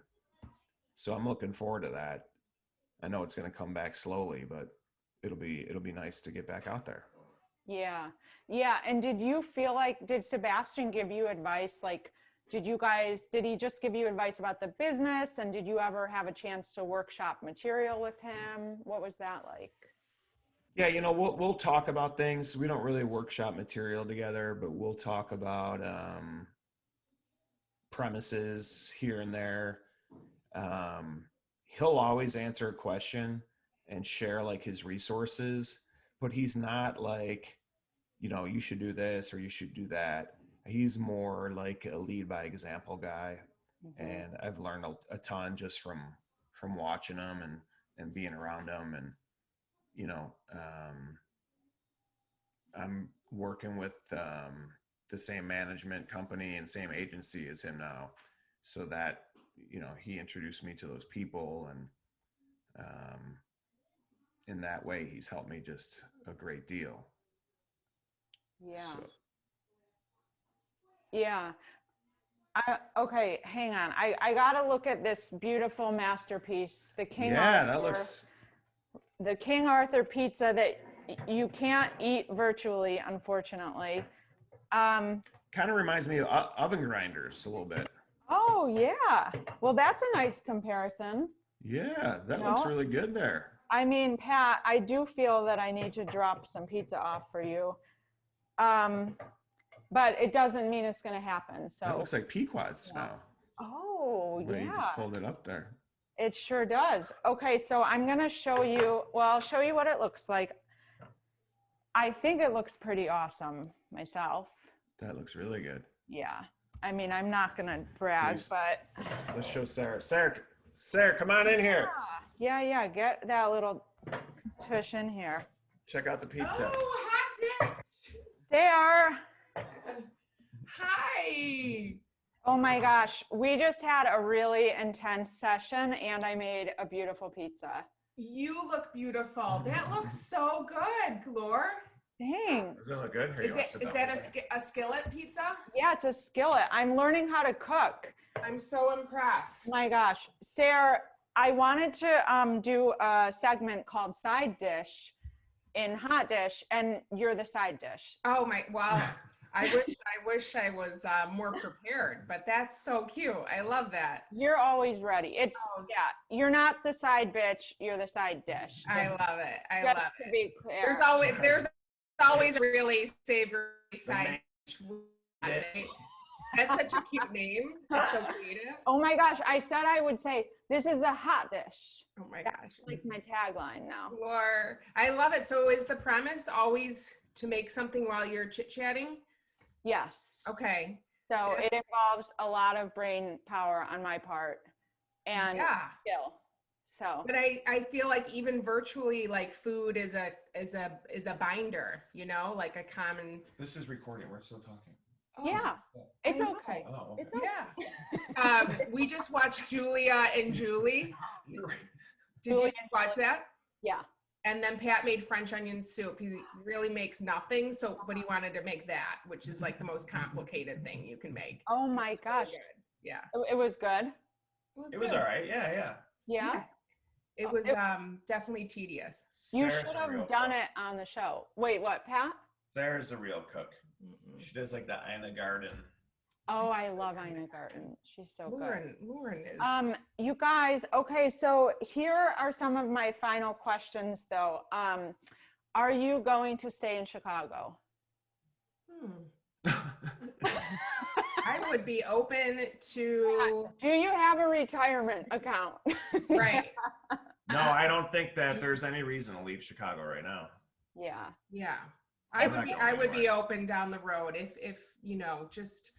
Speaker 3: so I'm looking forward to that. I know it's going to come back slowly, but it'll be nice to get back out there.
Speaker 2: Yeah. Yeah. And did Sebastian give you advice? Like, did he just give you advice about the business? And did you ever have a chance to workshop material with him? What was that like?
Speaker 3: Yeah, we'll talk about things. We don't really workshop material together, but we'll talk about premises here and there. He'll always answer a question and share like his resources, but he's not like, you should do this or you should do that. He's more like a lead by example guy.
Speaker 2: Mm-hmm.
Speaker 3: And I've learned a ton just from watching him and being around him. And I'm working with the same management company and same agency as him now, so that he introduced me to those people, and in that way he's helped me just a great deal.
Speaker 2: Yeah.
Speaker 3: So.
Speaker 2: Yeah. Okay, hang on. I gotta look at this beautiful masterpiece, the King Arthur pizza that you can't eat virtually, unfortunately.
Speaker 3: Kind of reminds me of oven grinders a little bit.
Speaker 2: Oh yeah. Well, that's a nice comparison.
Speaker 3: Yeah, that looks really good there.
Speaker 2: I mean, Pat, I do feel that I need to drop some pizza off for you. But it doesn't mean it's going to happen. So
Speaker 3: it looks like Pequod's now.
Speaker 2: Oh, yeah.
Speaker 3: You just pulled it up there.
Speaker 2: It sure does. Okay, so I'm going to show you, I'll show you what it looks like. I think it looks pretty awesome myself.
Speaker 3: That looks really good.
Speaker 2: Yeah. I mean, I'm not going to brag, but.
Speaker 3: Let's show Sarah. Sarah, come on in here.
Speaker 2: Yeah. Get that little tush in here.
Speaker 3: Check out the pizza.
Speaker 4: Oh, hot dish.
Speaker 2: Sarah.
Speaker 4: Hi.
Speaker 2: Oh my gosh, we just had a really intense session and I made a beautiful pizza.
Speaker 4: You look beautiful. That looks so good, Glor.
Speaker 2: Thanks.
Speaker 3: Does it look good?
Speaker 4: Is that a skillet pizza?
Speaker 2: Yeah, it's a skillet. I'm learning how to cook.
Speaker 4: I'm so impressed.
Speaker 2: My gosh. Sarah, I wanted to do a segment called Side Dish in Hot Dish, and you're the side dish.
Speaker 4: Oh my, wow. I wish I was more prepared, but that's so cute. I love that.
Speaker 2: You're always ready. You're not the side bitch, you're the side dish.
Speaker 4: I love it.
Speaker 2: Just to be clear.
Speaker 4: There's always a really savory side dish. That's such a cute name. It's so creative.
Speaker 2: Oh my gosh, I said I would say, this is the hot dish.
Speaker 4: Oh my
Speaker 2: That's
Speaker 4: gosh.
Speaker 2: like my tagline now.
Speaker 4: Or I love it. So is the premise always to make something while you're chit-chatting?
Speaker 2: Yes.
Speaker 4: Okay.
Speaker 2: So it involves a lot of brain power on my part and skill. So
Speaker 4: but I feel like even virtually, like food is a binder, like a common.
Speaker 3: This is recording. We're still talking.
Speaker 4: Oh,
Speaker 2: yeah, it's okay.
Speaker 3: Oh, okay.
Speaker 2: It's okay.
Speaker 4: Yeah. We just watched Julia and Julie. Did you watch that?
Speaker 2: Yeah.
Speaker 4: And then Pat made French onion soup. He really makes nothing, but he wanted to make that, which is like the most complicated thing you can make.
Speaker 2: Oh my gosh.
Speaker 4: Really yeah.
Speaker 2: It was good.
Speaker 3: It was all right. Yeah.
Speaker 2: Yeah.
Speaker 4: It was definitely tedious.
Speaker 2: You should have done it on the show. Wait, what, Pat?
Speaker 3: Sarah's the real cook. She does like the Ina Garden.
Speaker 2: Oh, I love Ina Garden. She's so good.
Speaker 4: Lauren is.
Speaker 2: You guys, okay, so here are some of my final questions though. Are you going to stay in Chicago?
Speaker 4: I would be open to.
Speaker 2: Do you have a retirement account?
Speaker 4: Right.
Speaker 3: No, I don't think that there's any reason to leave Chicago right now.
Speaker 2: Yeah.
Speaker 4: I would be open down the road if just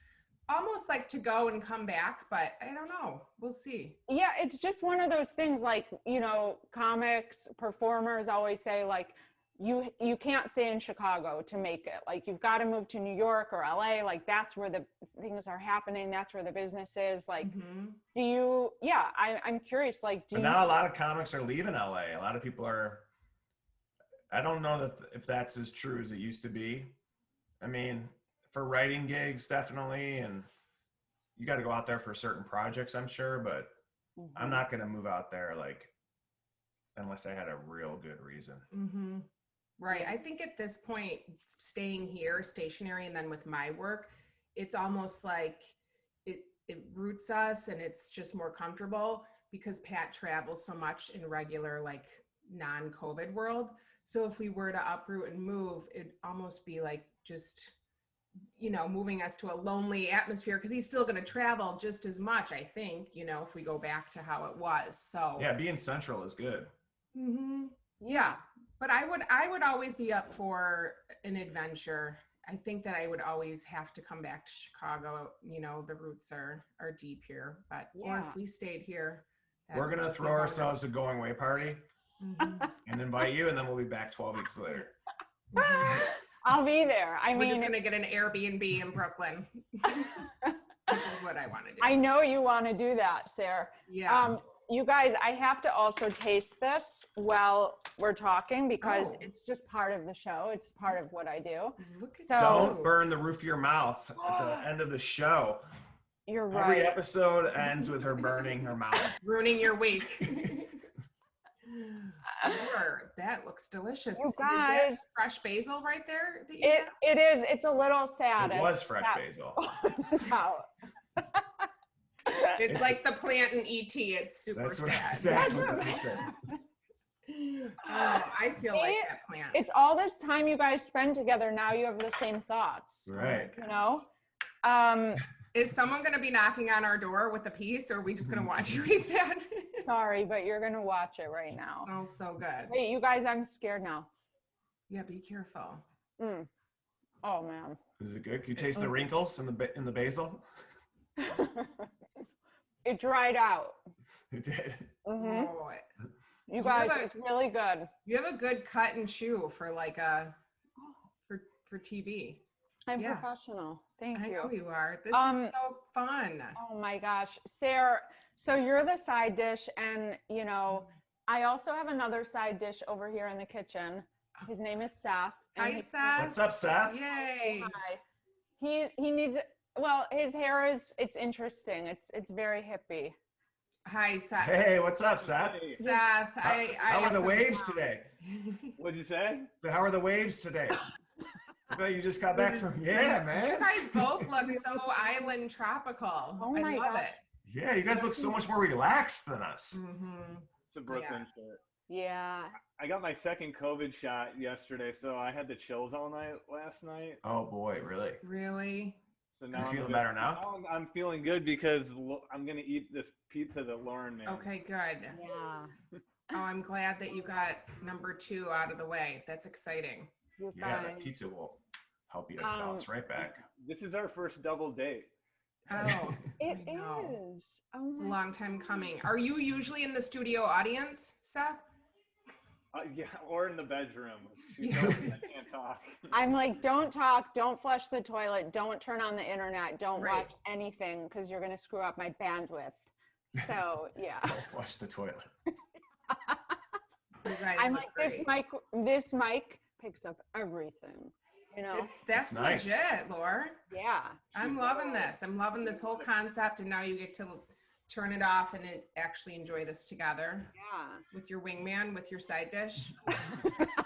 Speaker 4: almost like to go and come back, but I don't know. We'll see.
Speaker 2: Yeah, it's just one of those things, like, you know, comics, performers always say, like, you can't stay in Chicago to make it. Like, you've got to move to New York or LA. Like, that's where the things are happening. That's where the business is. Like, I'm curious, like,
Speaker 3: but now a lot of comics are leaving LA. A lot of people are, I don't know if that's as true as it used to be. I mean, for writing gigs, definitely. And you got to go out there for certain projects, I'm sure, but I'm not going to move out there, like, unless I had a real good reason.
Speaker 4: Right. I think at this point, staying here stationary, and then with my work, it's almost like it roots us, and it's just more comfortable because Pat travels so much in regular, like, non-COVID world. So if we were to uproot and move, it'd almost be like just, you know, moving us to a lonely atmosphere, because he's still going to travel just as much, I think, you know, if we go back to how it was. So
Speaker 3: yeah, being central is good.
Speaker 4: Yeah, but I would always be up for an adventure. I think that I would always have to come back to Chicago. You know, the roots are deep here, but or if we stayed here,
Speaker 3: we're going to throw ourselves a going away party and invite you, and then we'll be back 12 weeks later.
Speaker 2: I'll be there.
Speaker 4: We're just going to get an Airbnb in Brooklyn, which is what I want to do.
Speaker 2: I know you want to do that, Sarah.
Speaker 4: Yeah.
Speaker 2: You guys, I have to also taste this while we're talking, because it's just part of the show. It's part of what I do.
Speaker 3: Don't burn the roof of your mouth at the end of the show.
Speaker 2: You're right.
Speaker 3: Every episode ends with her burning her mouth.
Speaker 4: Ruining your week. That looks delicious.
Speaker 2: You guys,
Speaker 4: fresh basil right there?
Speaker 2: It is. It's a little sad.
Speaker 3: It was fresh basil.
Speaker 2: No.
Speaker 4: It's like the plant in E.T. It's super sad.
Speaker 3: Exactly what I said.
Speaker 4: Oh, I feel like that plant.
Speaker 2: It's all this time you guys spend together. Now you have the same thoughts.
Speaker 3: Right.
Speaker 2: You know?
Speaker 4: Is someone going to be knocking on our door with a piece, or are we just going to watch you eat that?
Speaker 2: Sorry, but you're going to watch it right now.
Speaker 4: Smells so good.
Speaker 2: Wait, you guys, I'm scared now.
Speaker 4: Yeah, be careful.
Speaker 2: Oh, man.
Speaker 3: Is it good? Can you taste the wrinkles in the basil?
Speaker 2: It dried out.
Speaker 3: It did.
Speaker 4: Oh,
Speaker 2: you guys, it's really good.
Speaker 4: You have a good cut and chew for like for TV.
Speaker 2: I'm professional. Thank you.
Speaker 4: I know you are. This is so fun.
Speaker 2: Oh my gosh. Sarah, so you're the side dish, and you know, I also have another side dish over here in the kitchen. His name is Seth.
Speaker 4: Hi, Seth.
Speaker 3: What's up, Seth?
Speaker 4: Yay.
Speaker 2: Hi. He needs, well, his hair it's interesting. It's very hippie.
Speaker 4: Hi, Seth.
Speaker 3: Hey, what's up, Seth?
Speaker 4: Seth,
Speaker 3: how are the waves today?
Speaker 5: What'd you say?
Speaker 3: How are the waves today? I bet you just got back from, man.
Speaker 4: You guys both look so island tropical.
Speaker 2: Oh my
Speaker 4: I love
Speaker 2: God.
Speaker 4: it.
Speaker 3: Yeah, you guys look so much more relaxed than us.
Speaker 5: It's a Brooklyn shirt.
Speaker 2: Yeah.
Speaker 5: I got my second COVID shot yesterday, so I had the chills all night last night.
Speaker 3: Oh boy, really?
Speaker 4: Really?
Speaker 5: So now
Speaker 3: You
Speaker 5: I'm
Speaker 3: feeling better now?
Speaker 5: I'm feeling good because I'm gonna eat this pizza that Lauren made.
Speaker 4: Okay, good.
Speaker 2: Yeah.
Speaker 4: Oh, I'm glad that you got number 2 out of the way. That's exciting.
Speaker 2: You
Speaker 3: Yeah, that
Speaker 2: guys.
Speaker 3: pizza will help you bounce right back.
Speaker 5: This is our first double date.
Speaker 4: Oh,
Speaker 2: It
Speaker 4: I know.
Speaker 2: is. Oh
Speaker 4: It's a
Speaker 2: my.
Speaker 4: long time coming. Are you usually in the studio audience, Seth?
Speaker 5: Yeah, or in the bedroom.
Speaker 4: Yeah.
Speaker 5: I can't talk.
Speaker 2: I'm like, don't talk, don't flush the toilet, don't turn on the internet, don't
Speaker 4: Right.
Speaker 2: watch anything, because you're gonna screw up my bandwidth. So yeah.
Speaker 3: Don't flush the toilet.
Speaker 4: You guys
Speaker 2: I'm
Speaker 4: look
Speaker 2: like,
Speaker 4: great.
Speaker 2: this mic picks up everything. You know?
Speaker 4: That's
Speaker 3: nice.
Speaker 4: legit, Laura.
Speaker 2: Yeah.
Speaker 4: I'm loving this. I'm loving this whole concept, and now you get to turn it off and actually enjoy this together
Speaker 2: Yeah.
Speaker 4: with your wingman, with your side dish.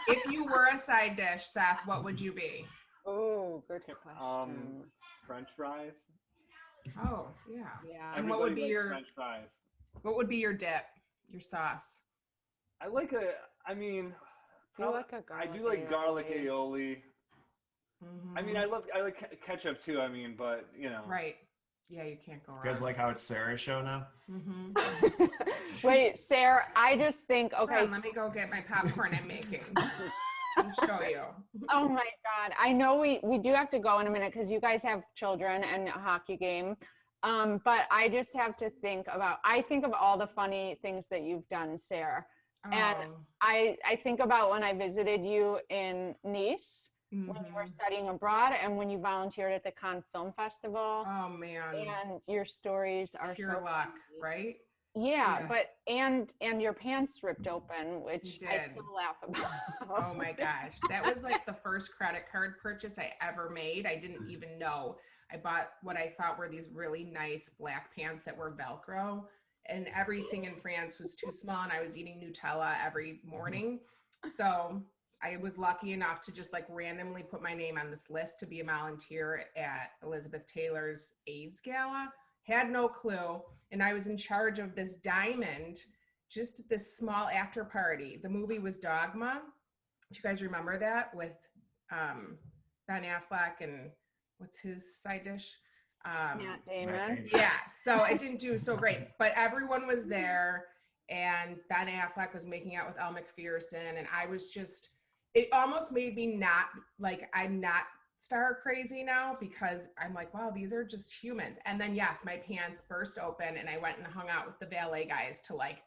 Speaker 4: If you were a side dish, Seth, what would you be?
Speaker 2: Oh, good question.
Speaker 5: French fries.
Speaker 4: Oh, yeah.
Speaker 2: Yeah.
Speaker 4: And what would be
Speaker 5: Everybody likes
Speaker 4: your
Speaker 5: French fries?
Speaker 4: what would be your dip, your sauce?
Speaker 5: I like I mean,
Speaker 2: You like a
Speaker 5: I do like garlic aioli. I mean, I like ketchup too. I mean, but you know.
Speaker 4: Right. Yeah, you can't go wrong.
Speaker 3: You guys like how it's Sarah's show now?
Speaker 2: Wait, Sarah, I just think,
Speaker 4: Hold
Speaker 2: okay.
Speaker 4: on, let me go get my popcorn I'm making. I'm show you.
Speaker 2: Oh my God. I know we do have to go in a minute because you guys have children and a hockey game. But I just have to think of all the funny things that you've done, Sarah. And I think about when I visited you in Nice, when you were studying abroad, and when you volunteered at the Cannes Film Festival.
Speaker 4: Oh man.
Speaker 2: And your stories are
Speaker 4: pure
Speaker 2: so
Speaker 4: luck,
Speaker 2: funny.
Speaker 4: right?
Speaker 2: Yeah, but and your pants ripped open, which I still laugh about.
Speaker 4: Oh my gosh. That was like the first credit card purchase I ever made. I didn't even know. I bought what I thought were these really nice black pants that were Velcro, and everything in France was too small, and I was eating Nutella every morning. So I was lucky enough to just like randomly put my name on this list to be a volunteer at Elizabeth Taylor's AIDS Gala. Had no clue. And I was in charge of this diamond, just this small after party. The movie was Dogma. Do you guys remember that with Ben Affleck and what's his side dish?
Speaker 2: Matt Damon.
Speaker 4: Yeah, so it didn't do so great, but everyone was there, and Ben Affleck was making out with Elle Macpherson, and I was just, it almost made me not, like, I'm not star crazy now because I'm like, wow, these are just humans. And then yes, my pants burst open and I went and hung out with the valet guys to like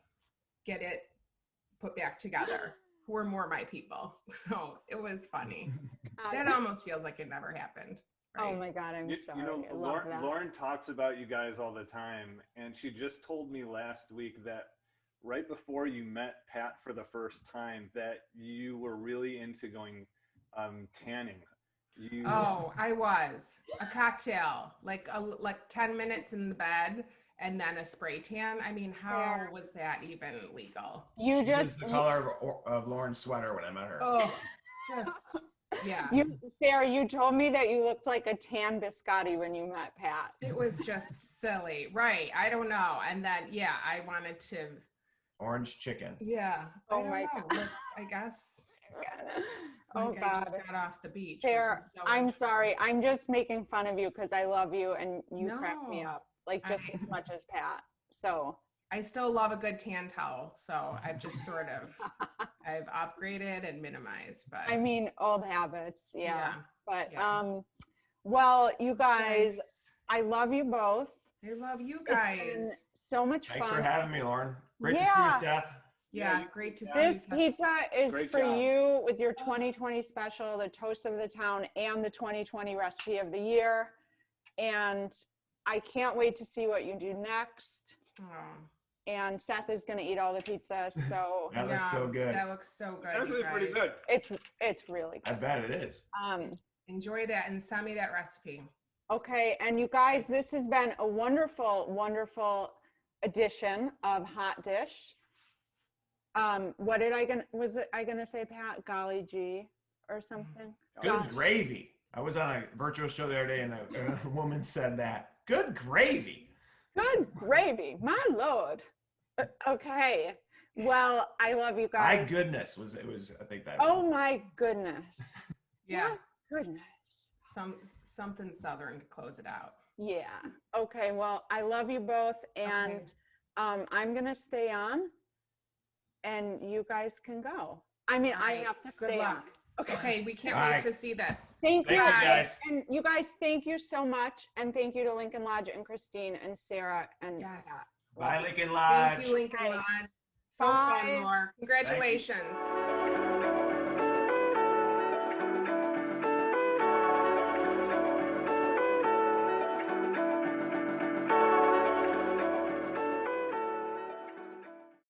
Speaker 4: get it put back together, who were more my people. So it was funny. That almost feels like it never happened. Right?
Speaker 2: Oh my God, I'm sorry.
Speaker 5: You know,
Speaker 2: I love that.
Speaker 5: Lauren talks about you guys all the time, and she just told me last week that right before you met Pat for the first time that you were really into going tanning.
Speaker 4: I was a cocktail, like 10 minutes in the bed and then a spray tan. I mean, how was that even legal?
Speaker 3: She was the color of Lauren's sweater when I met her.
Speaker 4: Oh, just, yeah.
Speaker 2: Sarah, you told me that you looked like a tan biscotti when you met Pat.
Speaker 4: It was just silly. Right. I don't know. And then, yeah, I wanted to.
Speaker 3: Orange chicken.
Speaker 4: Yeah.
Speaker 2: Oh my God.
Speaker 4: I guess.
Speaker 2: Oh
Speaker 4: I
Speaker 2: God.
Speaker 4: just got off the beach.
Speaker 2: Sarah, so I'm sorry. I'm just making fun of you because I love you and you crack me up like just as much as Pat. So
Speaker 4: I still love a good tan towel. So I've just sort of, I've upgraded and minimized, but
Speaker 2: I mean, old habits. Yeah. But,
Speaker 4: well,
Speaker 2: you guys, I love you both.
Speaker 4: I love you guys.
Speaker 2: It's been so much fun.
Speaker 3: Thanks for having me, Lauren. Great to see you, Seth.
Speaker 4: Yeah, great to see
Speaker 2: this
Speaker 4: you.
Speaker 2: pizza is
Speaker 5: Great
Speaker 2: for
Speaker 5: job.
Speaker 2: you with your 2020 special, the Toast of the Town, and the 2020 Recipe of the Year. And I can't wait to see what you do next.
Speaker 4: Oh.
Speaker 2: And Seth is going to eat all the pizza. So
Speaker 3: That looks so good.
Speaker 4: That looks so good.
Speaker 5: That was pretty good.
Speaker 2: It's really good.
Speaker 3: I bet it is.
Speaker 4: Enjoy that and send me that recipe.
Speaker 2: Okay, and you guys, this has been a wonderful, wonderful edition of Hot Dish. What did I gonna say, Pat? Golly gee, or something?
Speaker 3: Good gravy. I was on a virtual show the other day, and a woman said that. Good gravy.
Speaker 2: Good gravy, my Lord. Okay, well, I love you guys.
Speaker 3: My goodness was I think that.
Speaker 2: Oh my goodness.
Speaker 4: Yeah.
Speaker 2: My goodness.
Speaker 4: Something Southern to close it out.
Speaker 2: Yeah. Okay. Well, I love you both, and I'm gonna stay on, and you guys can go. I mean, I have to stay on.
Speaker 4: Okay. We can't
Speaker 3: Bye.
Speaker 4: wait to see this.
Speaker 2: Thank you
Speaker 3: guys.
Speaker 2: And you guys, thank you so much, and thank you to Lincoln Lodge and Christine and Sarah and
Speaker 4: Yes.
Speaker 2: Pat.
Speaker 3: Bye, Lincoln Lodge.
Speaker 4: Thank you, Lincoln
Speaker 2: Bye.
Speaker 4: Lodge. So
Speaker 2: Bye.
Speaker 4: fun, Laura. Congratulations.